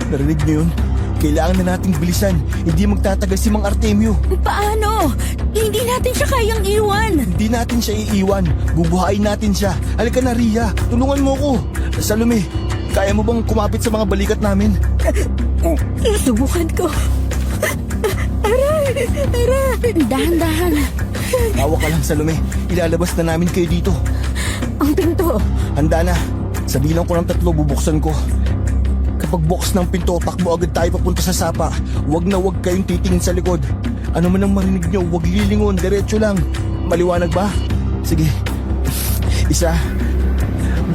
Narinig niyo yun? Kailangan na nating bilisan. Hindi magtatagal si Mang Artemio. Paano? Hindi natin siya kayang iwan. Hindi natin siya iiwan. Bubuhayin natin siya. Halika na, Ria. Tulungan mo ko. Salome, kaya mo bang kumapit sa mga balikat namin? Subukan ko. Aray! Dahan-dahan. Tawa ka lang, Salome. Ilalabas na namin kayo dito. Ang pinto. Handa na. Sa bilang ko ng 3, bubuksan ko. Kapag bukas ng pinto, takbo agad tayo papunta sa sapa. Huwag na huwag kayong titingin sa likod. Ano man ang marinig nyo, huwag lilingon, diretso lang. Maliwanag ba? Sige. 1,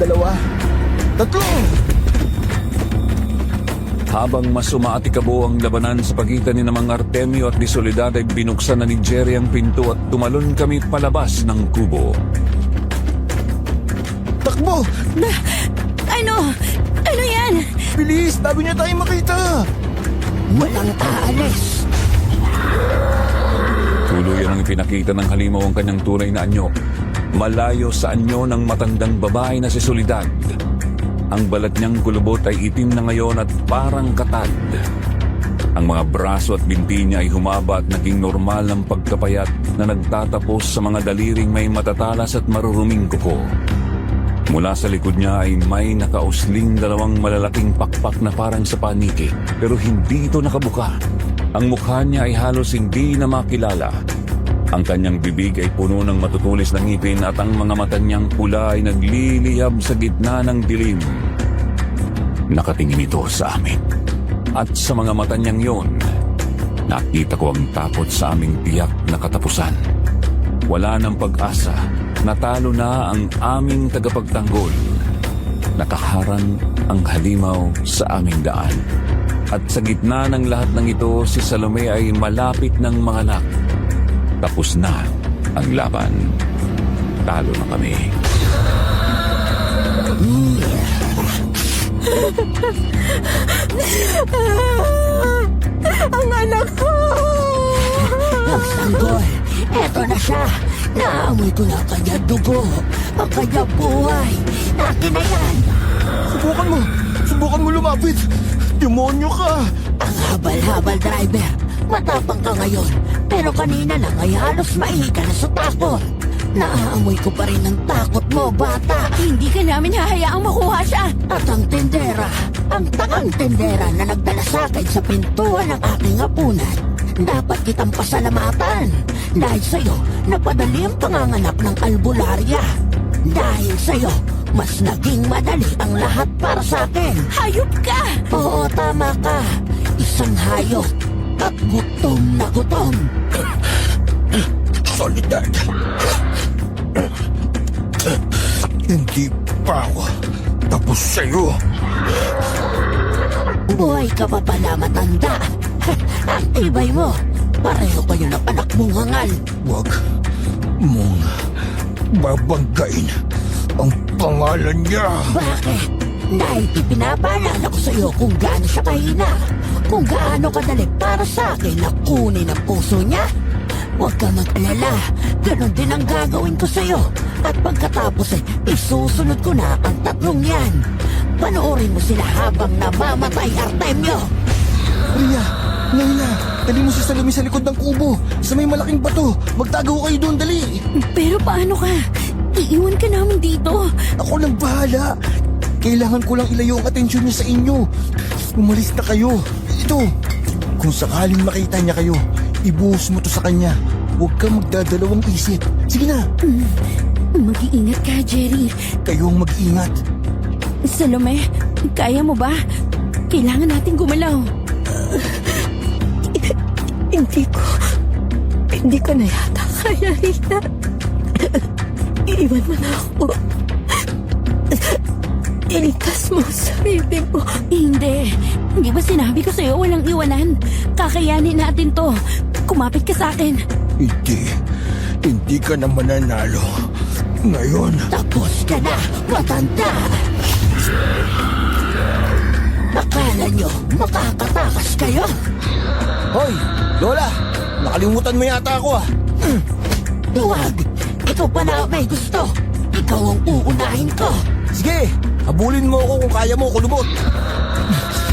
2, 3. Habang mas umaatikabo ang labanan sa pagitan ni Mang Artemio at ni Soledad, ay binuksan na ni Jerry ang pinto at tumalon kami palabas ng kubo. Takbo! Ano yan? Bilis! Bago niya tayo makita! Walang aalis. Tuluyan ang ipinakita ng halimaw ang kanyang tunay na anyo. Malayo sa anyo ng matandang babae na si Soledad. Ang balat niyang kulubot ay itim na ngayon at parang katad. Ang mga braso at binti niya ay humaba at naging normal ng pagkapayat na nagtatapos sa mga daliring may matatalas at maruruming kuko. Mula sa likod niya ay may nakausling 2 malalaking pakpak na parang sa paniki, pero hindi ito nakabuka. Ang mukha niya ay halos hindi na makilala. Ang kanyang bibig ay puno ng matutulis na ngipin at ang mga mata niyang pula ay nagliliyab sa gitna ng dilim. Nakatingin ito sa amin. At sa mga mata niyang yon, nakita ko ang takot sa aming tiyak na katapusan. Wala ng pag-asa. Natalo na ang aming tagapagtanggol. Nakaharang ang halimaw sa aming daan. At sa gitna ng lahat ng ito, si Salome ay malapit ng manganak. Tapos na ang laban. Talo na kami. Ang anak ko! Ang sanggol, eto na siya. Naamoy ko na ang kanyang dugo, ang kanyang buhay. Akin na yan. Subukan mo lumapit. Demonyo ka. Ang habal-habal, driver. Matapang ka ngayon, pero kanina lang ay halos maika na sa takot. Naaamoy ko pa rin ang takot mo, bata. Hindi ka namin hahayaang makuha siya. At ang tendera, ang tangang tendera na nagdala sa akin sa pintuan ng aking hapunan, dapat kitang pasalamatan. Dahil sa'yo, napadali ang panganganak ng albularya. Dahil sa'yo, mas naging madali ang lahat para sa akin. Hayop ka! Oo, tama ka. isang hayop at gutom na gutom. Soledad. Hindi pa ako tapos sa'yo. Buhay ka pa pala, matanda. Ang tibay mo. Pareho kayo ng anak mong hangal. Huwag mong babanggain ang pangalan niya. Bakit? Dahil ipinapaalala ko sa'yo kung gaano siya kahina. Kung gaano kadali para sa akin na kunin ang puso niya. Huwag ka mag-alala. Ganon din ang gagawin ko sa'yo. At pagkatapos isusunod ko na ang tatlong yan. Panoorin mo sila habang namamatay, Artemio. Ria, ngayon na. Dali mo si Salome sa likod ng kubo. Sa may malaking bato. Magtago kayo doon, dali. Pero paano ka? Iiwan ka namin dito. Ako nang bahala. Kailangan ko lang ilayo ang atensyon niya sa inyo. Umalis na kayo. Ito, kung sakaling makita niya kayo, ibuhos mo to sa kanya. Huwag kang magdadalawang isip. Sige na, Mag-iingat ka, Jerry. kayo ang mag-ingat. Salome, kaya mo ba? Kailangan nating gumalaw. Hindi ko na yata kaya, Rita. Iiwan mo na ako. Iligtas mo ang sarili mo. Hindi ba sinabi ko sa'yo walang iwanan? Kakayanin natin to. Kumapit ka sa akin. Hindi ka na mananalo. Ngayon, Tapos ka na, matanda. Akala nyo makakatakas kayo? Hoy, Lola, nakalimutan mo yata ako ah. Huwag! Ikaw pa na may gusto. Ikaw ang uunahin ko. Sige, habulin mo ako kung kaya mo, kulubot.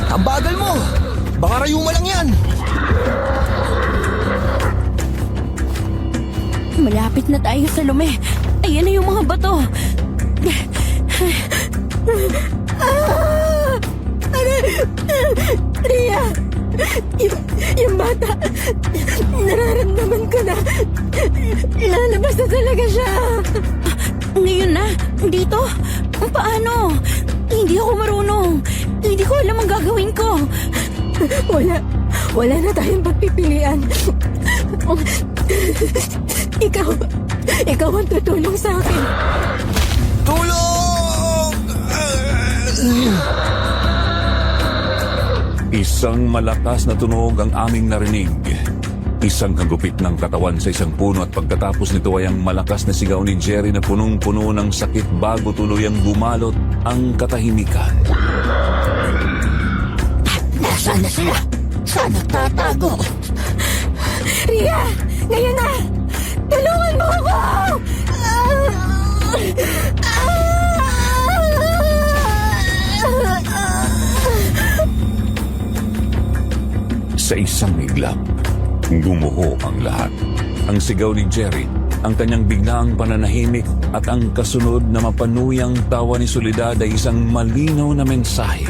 Ang bagal mo. Baka rayuma lang yan. Malapit na tayo, Salome. Ayan na yung mga bato. Ria, yung bata, nararamdaman ko na lalabas na talaga siya. Ngayon na? Dito? Paano? Hindi ako marunong. Hindi ko alam ang gagawin ko. Wala na tayong pagpipilian. Ikaw ang tutulong sa akin. Tulong! Isang malakas na tunog ang aming narinig. Isang hagupit ng katawan sa isang puno at pagkatapos nito ay ang malakas na sigaw ni Jerry na punong-puno ng sakit bago tuluyang bumalot ang katahimikan. Nasaan na sila? Saan nagtatago? Ria! Ngayon na! Tulungan mo ako! Sa isang iglap, gumuho ang lahat. Ang sigaw ni Jerry, ang kanyang biglaang pananahimik at ang kasunod na mapanuyang tawa ni Soledad ay isang malinaw na mensahe.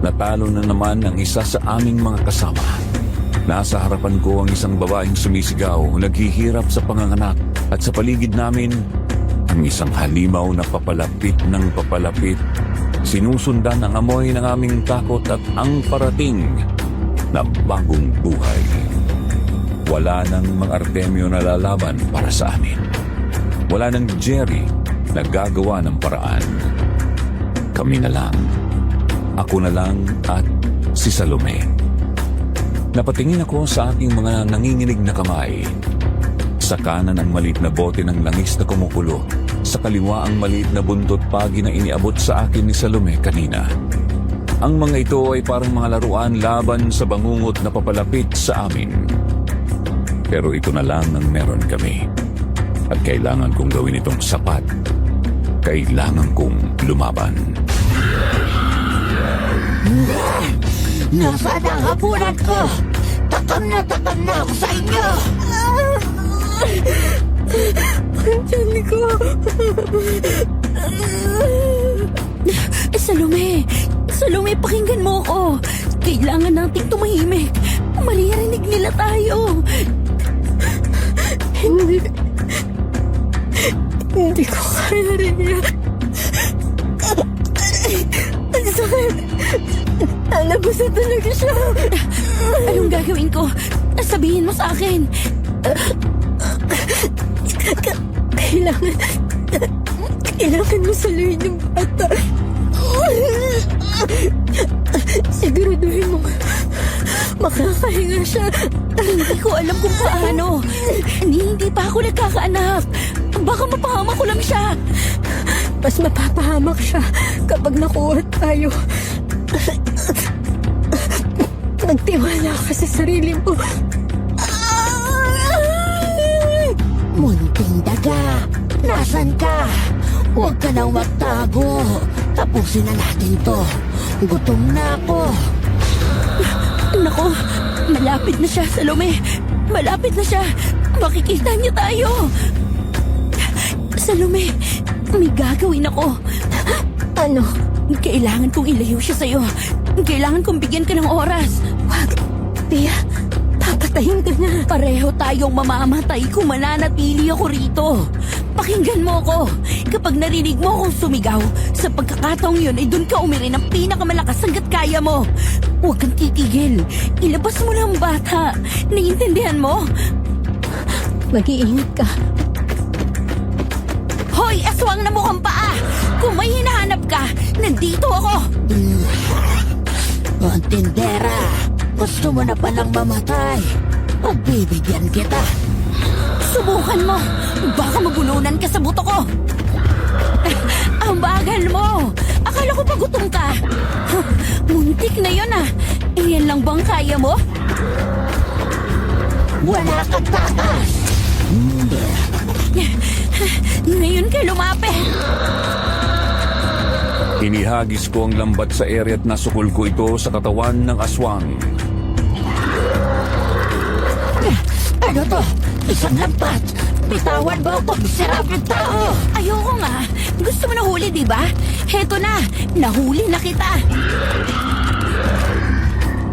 Natalo na naman ang isa sa aming mga kasama. Nasa harapan ko ang isang babaeng sumisigaw, naghihirap sa panganganak at sa paligid namin ang isang halimaw na papalapit ng papalapit. Sinusundan ang amoy ng aming takot at ang parating na bagong buhay. Wala nang mga Artemio na lalaban para sa amin. Wala nang Jerry na gagawa ng paraan. Kami na lang. Ako na lang at si Salome. Napatingin ako sa aking mga nanginginig na kamay. Sa kanan ang maliit na bote ng langis na kumukulo. Sa kaliwa ang maliit na buntot pagi na iniabot sa akin ni Salome kanina. Ang mga ito ay parang mga laruan laban sa bangungot na papalapit sa amin. Pero ito na lang ang meron kami. At kailangan kong gawin itong sapat. Kailangan kong lumaban. Nasaan ang hapunan ko? Takam na ako sa inyo! Diyan ko. Salome, pakinggan mo ako. Kailangan nating tumahimik. Maririnig nila tayo. Hindi ko kaya rin yan. sakit. Alabas na talaga siya. Anong gagawin ko? Sabihin mo sa akin. Kailangan mo saluhin yung bata. Siguraduhin mo makakahinga siya. Hindi ko alam kung paano. Hindi pa ako nagkakaanak. Baka mapahamak ko lang siya. Mas mapapahamak siya kapag nakuha tayo. Nagtiwala ka sa sarili mo. Munting daga, nasan ka? Huwag ka nang magtago. Tapusin na natin to. Gutom na ako. Nako, malapit na siya, Salome. Malapit na siya. Makikita niya tayo. Salome, may gagawin ako. Ano? Kailangan kong ilayo siya sa'yo. Kailangan kong bigyan ka ng oras. Wag, Pia. Papatayin ka na. Pareho tayong mamamatay kung mananatili ako rito. Pakinggan mo ako. Kapag narinig mo akong sumigaw, sa pagkakataong yun ay doon ka umiri ng pinakamalakas hanggat kaya mo. Huwag kang titigil. Ilabas mo na ang bata. Naiintindihan mo? Mag-iingat ka. Hoy, aswang na mukhang paa! Kung may hinahanap ka, nandito ako! O tindera, gusto mo na palang mamatay. Pagbibigyan kita. Subukan mo! Baka mabulunan ka sa buto ko! Ang bagal mo! Akala ko pa gutom ka! Muntik na yun ah! Iyan lang bang kaya mo? Wala kang takas. Ngayon ka lumapit! Inihagis ko ang lambat sa ere at nasukol ko ito sa katawan ng aswang. Ano to? Isang lambat. Bitawan mo ako, miserable tao. Ayoko nga! Gusto mo na huli, di ba? Heto na! Nahuli na kita!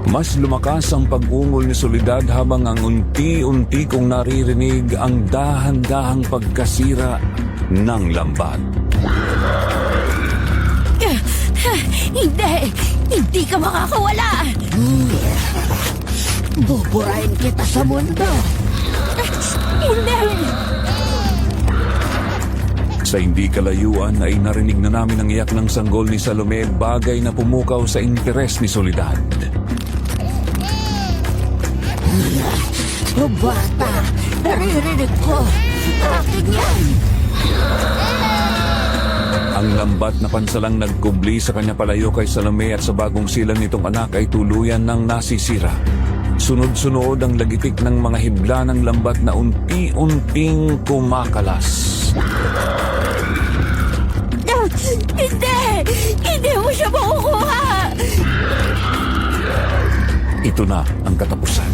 Mas lumakas ang pag-ungol ni Soledad habang ang unti-unti kong naririnig ang dahan-dahang pagkasira ng lambat. Hindi! Hindi ka makakawala! Buburahin kita sa mundo. Hindi! Sa hindi kalayuan ay narinig na namin ang iyak ng sanggol ni Salome, bagay na pumukaw sa interes ni Soledad. O bata, naririnig ko. Akin yan. Ang lambat na pansalang nagkubli sa kanya palayo kay Salome at sa bagong silang nitong anak ay tuluyan ng nasisira. Sunod-sunod ang lagitik ng mga hibla ng lambat na unti-unting kumakalas. Hindi! Hindi mo siya makukuha! Ito na ang katapusan.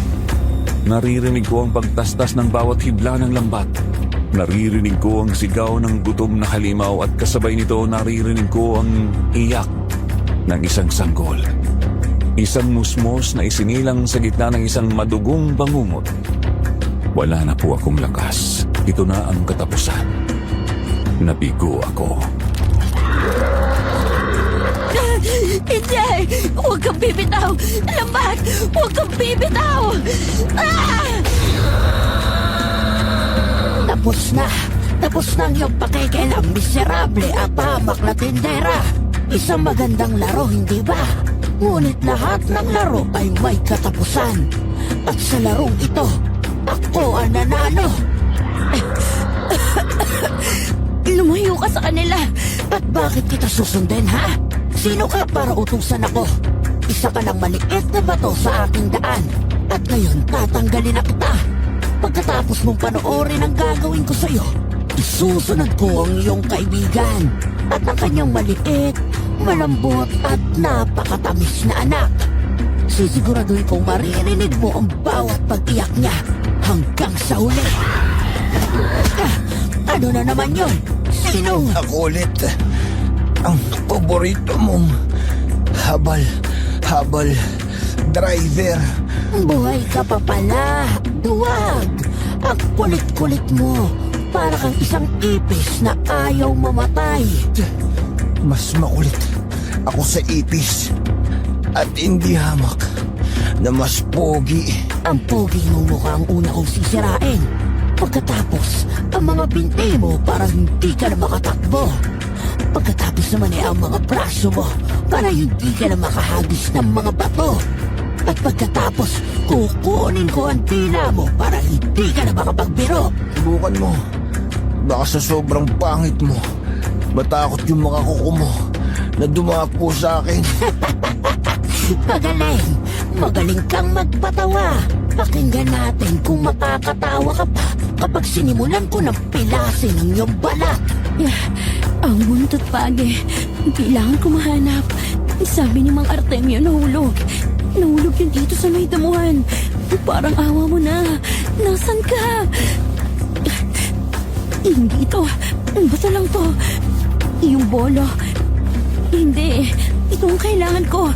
Naririnig ko ang pagtastas ng bawat hibla ng lambat. Naririnig ko ang sigaw ng gutom na halimaw at kasabay nito naririnig ko ang iyak ng isang sanggol. Isang musmos na isinilang sa gitna ng isang madugong bangungot. Wala na po akong lakas. Ito na ang katapusan. Nabigo ako. Hindi! Huwag kang bibitaw! Lambat! Huwag kang bibitaw! Ah! Tapos na. Tapos na ang iyong pakikialam, miserable at hamak na tindera. Isang magandang laro, hindi ba? Ngunit lahat ng laro ay may katapusan. At sa larong ito, ako ang nanalo. Lumayo ka sa kanila! At bakit kita susundin, ha? Sino ka para utusan ako? Isa ka lang maliit na bato sa aking daan. At ngayon tatanggalin na kita. Pagkatapos mong panoorin ang gagawin ko sa'yo, isusunod ko ang iyong kaibigan at ang kanyang maliit, malambot at napakatamis na anak. Sisiguraduhin kong maririnig mo ang bawat pag-iyak niya hanggang sa huli. Ano na naman yun? Sino? Ako ulit. Ang paborito mong habal driver. Buhay ka pa pala. Duwag. Ang kulit-kulit mo. Para kang isang ipis na ayaw mamatay. Mas makulit ako sa ipis. At hindi hamak na mas pogi. Ang pogi mo mukha ang una kong sisirain. Pagkatapos, ang mga binti mo parang hindi ka na makatakbo. Pagkatapos naman ay ang mga braso mo para hindi ka na makahagis ng mga bato. At pagkatapos, kukunin ko ang tila mo para hindi ka na makapagbiro. Subukan mo. Baka sa sobrang pangit mo, matakot yung mga kuko mo na dumapo sa akin. Magaling! Magaling kang magpatawa. Pakinggan natin kung makakatawa ka pa kapag sinimulan ko ng pilasin ang iyong balat. Ang buntot pagi. Kailangan ko mahanap. Sabi ni Mang Artemio nahulog. Nahulog yun dito sa may damuhan. Parang awa mo na. Nasaan ka? Hindi ito. Basta lang to. Yung bolo. Hindi. Ito ang kailangan ko.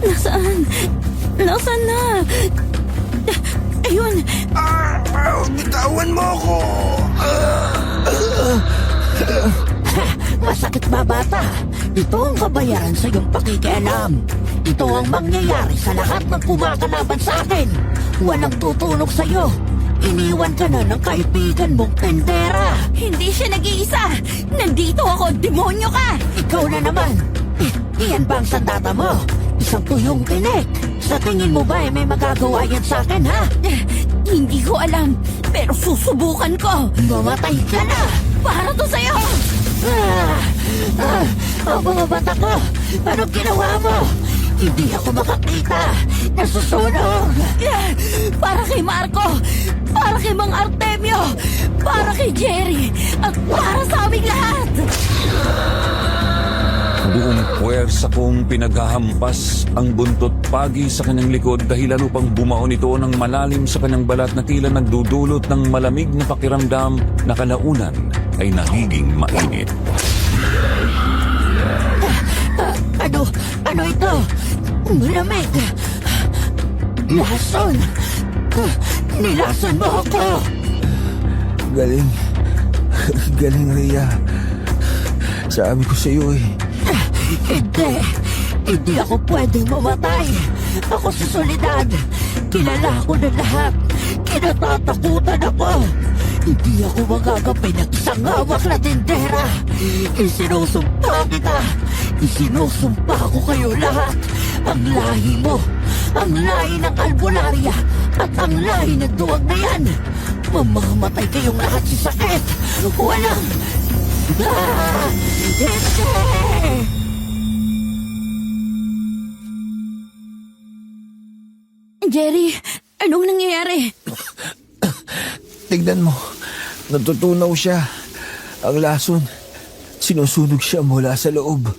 Nasaan? Nasaan na? Ayun. Bitawan mo ako. Masakit ba, bata? Ito ang kabayaran sa iyong pakikialam. Ito ang mangyayari sa lahat ng kumakalaban sa akin. Walang tutunog sa iyo. Iniwan ka na ng kaibigan mong tendera. Hindi siya nag-iisa. Nandito ako. Demonyo ka. Ikaw na naman. Iyan ba ang sandata mo? Isang tuyong tinik. Sa tingin mo ba may magagawa yan sa akin, ha? Hindi ko alam. Pero susubukan ko. Mamatay ka na! Para to sa'yo. Ang mga bata ko! Anong ginawa mo? Hindi ako makakita! Nasusunog! Para kay Marco. Para kay Mang Artemio. Para kay Jerry. At para sa aming lahat. Buong puwersa kong pinaghahampas ang buntot pagi sa kanyang likod dahilan upang bumaon ito ng malalim sa kanyang balat na tila nagdudulot ng malamig na pakiramdam na kalaunan ay nagiging mainit. Ano ito? Malamig! Lason! Nilason mo ako! Galing. Galing, Rhea. Sabi ko sa iyo eh. Hindi ako pwedeng mamatay. Ako sa solidad. Kilala ko na lahat. Kinatatakutan ako. Hindi ako magagapi ng isang hawak na tindera. Isinusumpa kita. Isinusumpa ko kayo lahat. Ang lahi mo. Ang lahi ng albularya. At ang lahi ng duwag na yan. Mamamatay kayong lahat sa sakit. Walang... Hindi! Jerry, anong nangyayari? Tignan mo. Natutunaw siya. Ang lason. Sinusunog siya mula sa loob.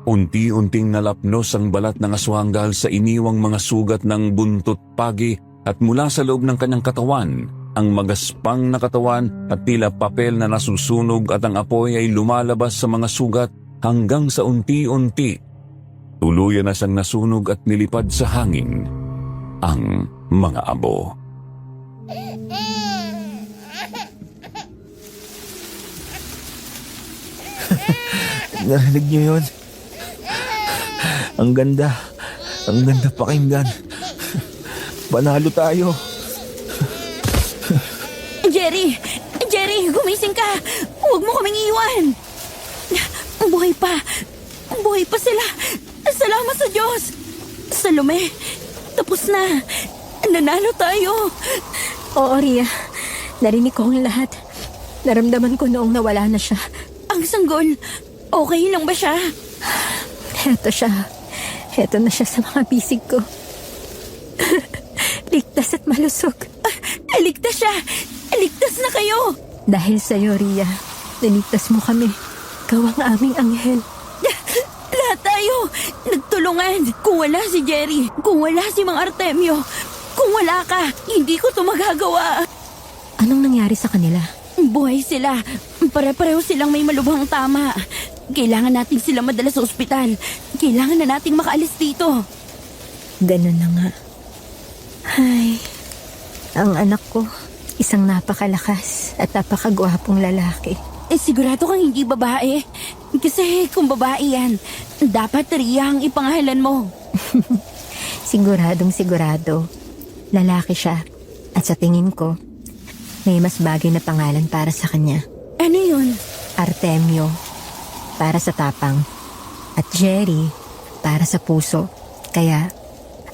Unti-unting nalapnos ang balat ng aswang dahil sa iniwang mga sugat ng buntot pagi at mula sa loob ng kanyang katawan, ang magaspang na katawan at tila papel na nasusunog at ang apoy ay lumalabas sa mga sugat hanggang sa unti-unti. Tuluyan na siyang nasunog at nilipad sa hangin ang mga abo. Narinig niyo yun? Ang ganda. Ang ganda pakinggan. Panalo tayo. Jerry! Jerry, gumising ka! Huwag mo kaming iwan! Buhay pa! Buhay pa sila! Salamat sa Diyos! Salome, tapos na! Nanalo tayo! Oo, Rhea. Narinig ko ang lahat. Naramdaman ko noong nawala na siya. Ang sanggol, okay lang ba siya? Heto siya. Heto na siya sa mga bisig ko. Ligtas at malusog. Ligtas siya! Ligtas na kayo! Dahil sa'yo, Rhea, niligtas mo kami. Ikaw ang aming anghel. Lahat tayo nagtulungan. Kung wala si Jerry, kung wala si Mang Artemio, kung wala ka, hindi ko to magagawa. Anong nangyari sa kanila? Buhay sila. Pare-pareho silang may malubhang tama. Kailangan natin sila madala sa ospital. Kailangan na nating makaalis dito. Ganun na nga. Ay, ang anak ko. Isang napakalakas at napakagwapong lalaki. Sigurado kang hindi babae. Kasi kung babae yan, dapat Ria ang ipangalan mo. Siguradong sigurado. Lalaki siya. At sa tingin ko, may mas bagay na pangalan para sa kanya. Ano yun? Artemio, para sa tapang. At Jerry, para sa puso. Kaya,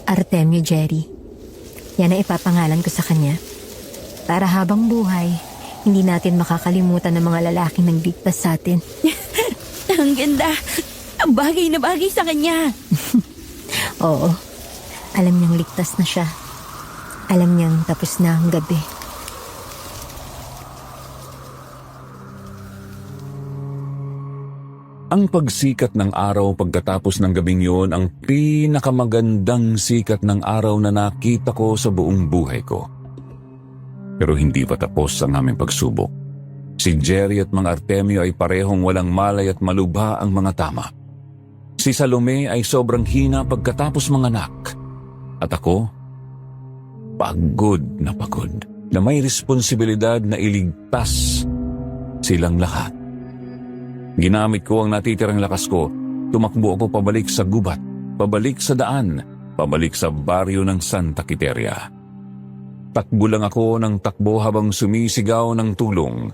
Artemio Jerry. Yan ang ipapangalan ko sa kanya. Para habang buhay, hindi natin makakalimutan ng mga lalaking nagligtas sa atin. Ang ganda. Bagay na bagay sa kanya. Oo, alam niyang ligtas na siya. Alam niyang tapos na ang gabi. Ang pagsikat ng araw pagkatapos ng gabing yun ang pinakamagandang sikat ng araw na nakita ko sa buong buhay ko. Pero hindi pa tapos ang aming pagsubok. Si Jerry at mga Artemio ay parehong walang malay at malubha ang mga tama. Si Salome ay sobrang hina pagkatapos manganak. At ako, pagod na may responsibilidad na iligtas silang lahat. Ginamit ko ang natitirang lakas ko. Tumakbo ako pabalik sa gubat, pabalik sa daan, pabalik sa baryo ng Santa Quiteria. Takbo lang ako ng takbo habang sumisigaw ng tulong.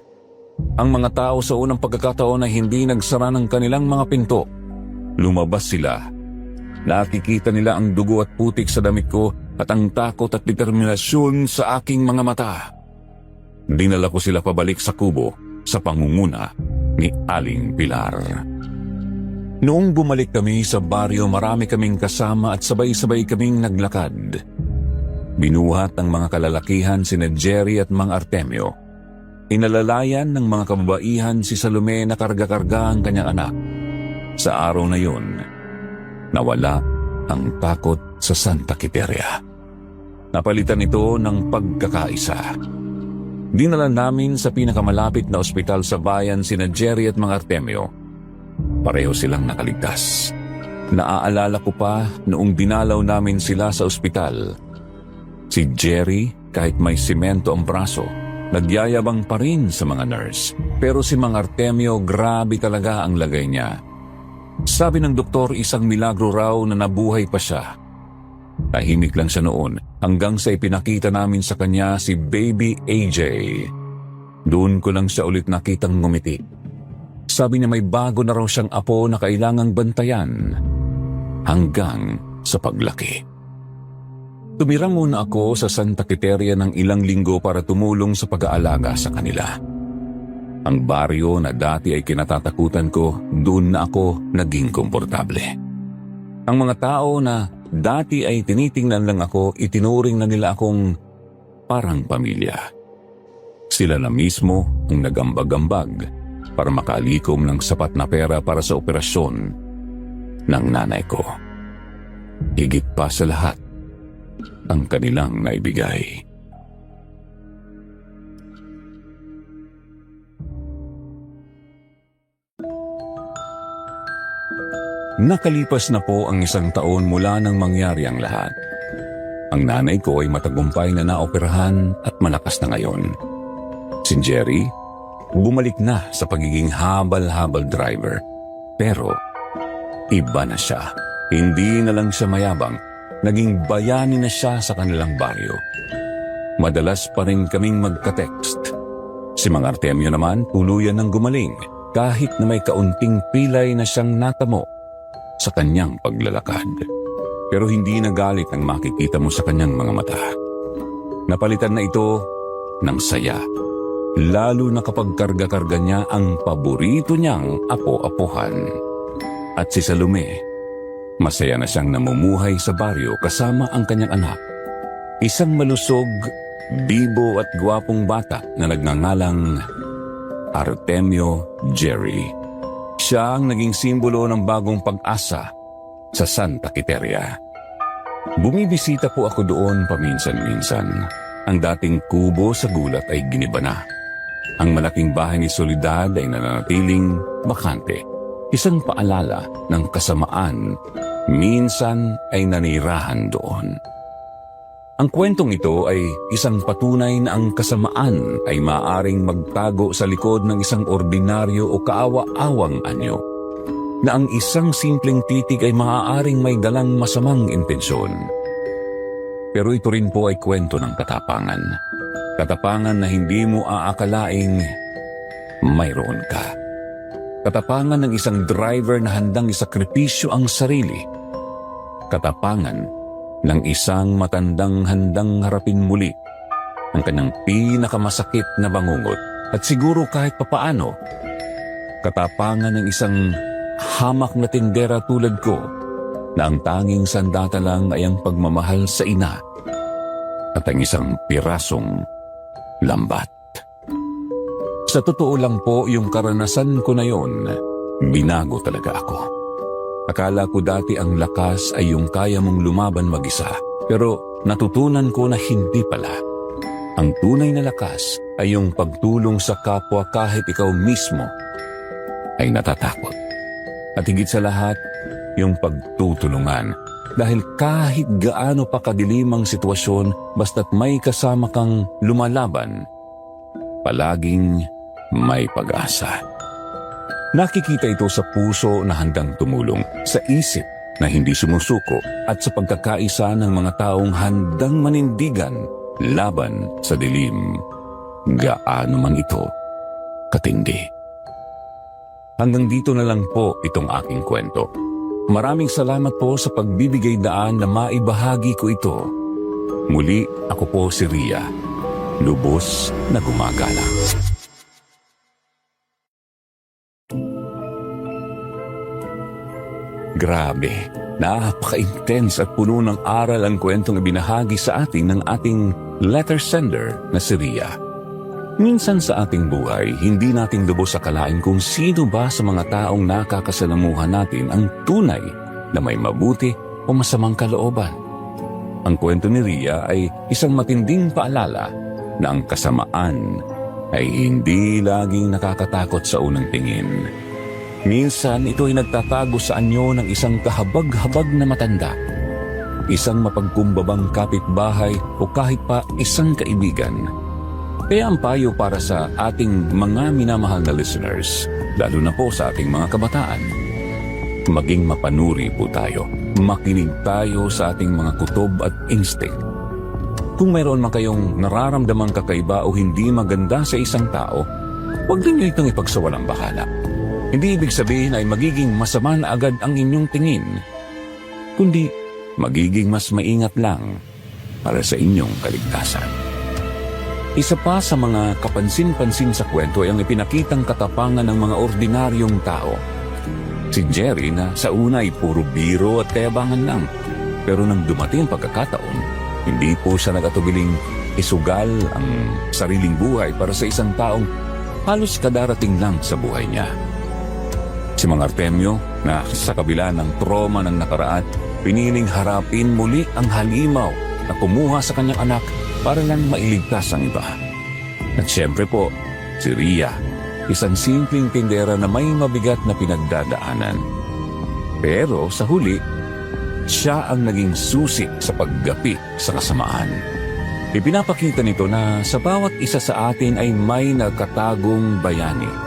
Ang mga tao sa unang pagkakataon ay hindi nagsara ng kanilang mga pinto. Lumabas sila. Nakikita nila ang dugo at putik sa damit ko at ang takot at determinasyon sa aking mga mata. Dinala ko sila pabalik sa kubo sa pangunguna ni Aling Pilar. Noong bumalik kami sa baryo, marami kaming kasama at sabay-sabay kaming naglakad. Binuhat ng mga kalalakihan sina Jerry at Mang Artemio. Inalalayan ng mga kababaihan si Salome na karga-karga ang kanyang anak. Sa araw na yun, nawala ang takot sa Santa Quiteria. Napalitan ito ng pagkakaisa. Dinala namin sa pinakamalapit na ospital sa bayan sina Jerry at Mang Artemio. Pareho silang nakaligtas. Naaalala ko pa noong dinalaw namin sila sa ospital. Si Jerry, kahit may simento ang braso, nagyayabang pa rin sa mga nurse. Pero si Mang Artemio, grabe talaga ang lagay niya. Sabi ng doktor, isang milagro raw na nabuhay pa siya. Tahimik lang siya noon hanggang sa ipinakita namin sa kanya si Baby AJ. Doon ko lang siya ulit nakitang ngumiti. Sabi niya may bago na raw siyang apo na kailangang bantayan hanggang sa paglaki. Tumira muna ako sa Santa Quiteria ng ilang linggo para tumulong sa pag-aalaga sa kanila. Ang baryo na dati ay kinatatakutan ko, doon na ako naging komportable. Ang mga tao na dati ay tinitingnan lang ako, itinuring na nila akong parang pamilya. Sila na mismo ang nagambag-ambag para makalikom ng sapat na pera para sa operasyon ng nanay ko. Higit pa sa lahat, ang kanilang naibigay. Nakalipas na po ang 1 taon mula nang mangyari ang lahat. Ang nanay ko ay matagumpay na naoperahan at malakas na ngayon. Si Jerry, bumalik na sa pagiging habal-habal driver. Pero, iba na siya. Hindi na lang siya mayabang. Naging bayani na siya sa kanilang baryo. Madalas pa rin kaming magka-text. Si Mang Artemio naman, tuluyan ng gumaling kahit na may kaunting pilay na siyang natamo sa kanyang paglalakad. Pero hindi nagalit ang makikita mo sa kanyang mga mata. Napalitan na ito ng saya. Lalo na kapag karga-karga niya ang paborito niyang apo-apuhan. At si Salome, masaya na siyang namumuhay sa baryo kasama ang kanyang anak. Isang malusog, bibo at gwapong bata na nagngangalang Artemio Jerry. Siya ang naging simbolo ng bagong pag-asa sa Santa Quiteria. Bumibisita po ako doon paminsan-minsan. Ang dating kubo sa gulat ay giniba na. Ang malaking bahay ni Soledad ay nananatiling bakante. Isang paalala ng kasamaan, minsan ay nanirahan doon. Ang kwentong ito ay isang patunay na ang kasamaan ay maaaring magtago sa likod ng isang ordinaryo o kaawa-awang anyo, na ang isang simpleng titig ay maaaring may dalang masamang intensyon. Pero ito rin po ay kwento ng katapangan. Katapangan na hindi mo aakalaing mayroon ka. Katapangan ng isang driver na handang isakripisyo ang sarili. Katapangan ng isang matandang handang harapin muli ang kanyang pinakamasakit na bangungot at siguro kahit papaano, katapangan ng isang hamak na tindera tulad ko na ang tanging sandata lang ay ang pagmamahal sa ina at ang isang pirasong lambat. Sa totoo lang po, yung karanasan ko na yon, binago talaga ako. Akala ko dati ang lakas ay yung kaya mong lumaban mag-isa. Pero natutunan ko na hindi pala. Ang tunay na lakas ay yung pagtulong sa kapwa kahit ikaw mismo ay natatakot. At higit sa lahat, yung pagtutulungan. Dahil kahit gaano pa kadilim ang sitwasyon, basta't may kasama kang lumalaban, palaging may pag-asa. Nakikita ito sa puso na handang tumulong, sa isip na hindi sumusuko, at sa pagkakaisa ng mga taong handang manindigan laban sa dilim, gaano man ito katindi. Hanggang dito na lang po itong aking kwento. Maraming salamat po sa pagbibigay daan na maibahagi ko ito. Muli, ako po si Ria, lubos na gumagalang. Grabe, napaka-intense at puno ng aral ang kwentong ibinahagi sa atin ng ating letter sender na si Ria. Minsan sa ating buhay, hindi natin lubos akalain kung sino ba sa mga taong nakakasalamuhan natin ang tunay na may mabuti o masamang kalooban. Ang kwento ni Ria ay isang matinding paalala na ang kasamaan ay hindi laging nakakatakot sa unang tingin. Minsan, ito ay nagtatago sa anyo ng isang kahabag-habag na matanda, isang mapagkumbabang kapitbahay o kahit pa isang kaibigan. Kaya ang payo para sa ating mga minamahal na listeners, lalo na po sa ating mga kabataan, maging mapanuri po tayo. Makinig tayo sa ating mga kutob at instinct. Kung mayroon man kayong nararamdamang kakaiba o hindi maganda sa isang tao, huwag ninyo itong ipagsawalang bahala. Hindi ibig sabihin ay magiging masama na agad ang inyong tingin, kundi magiging mas maingat lang para sa inyong kaligtasan. Isa pa sa mga kapansin-pansin sa kwento ay ang ipinakitang katapangan ng mga ordinaryong tao. Si Jerry na sa una ay puro biro at kayabangan lang, pero nang dumating ang pagkakataon, hindi po siya nagatubiling isugal ang sariling buhay para sa isang taong halos kadarating lang sa buhay niya. Si Mang Artemio, na sa kabila ng trauma ng nakaraan, piniling harapin muli ang halimaw na kumuha sa kanyang anak para lang mailigtas ang iba. At siyempre po, si Ria, isang simpleng tindera na may mabigat na pinagdadaanan. Pero sa huli, siya ang naging susi sa paggapi sa kasamaan. Ipinapakita nito na sa bawat isa sa atin ay may nakatagong bayani.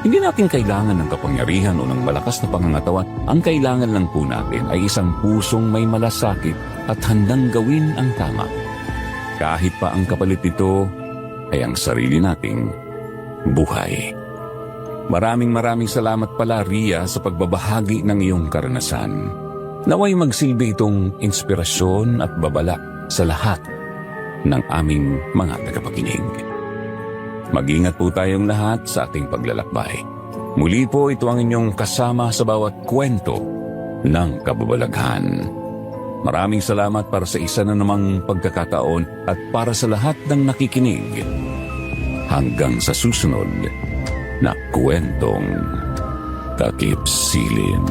Hindi natin kailangan ng kapangyarihan o ng malakas na pangangatawan. Ang kailangan lang po natin ay isang pusong may malasakit at handang gawin ang tama. Kahit pa ang kapalit nito ay ang sarili nating buhay. Maraming salamat pala, Ria, sa pagbabahagi ng iyong karanasan. Naway magsilbi itong inspirasyon at babala sa lahat ng aming mga tagapakinig. Mag-ingat po tayong lahat sa ating paglalakbay. Muli po, ito ang inyong kasama sa bawat kwento ng kababalaghan. Maraming salamat para sa isa na namang pagkakataon at para sa lahat ng nakikinig. Hanggang sa susunod na kwentong takip silim.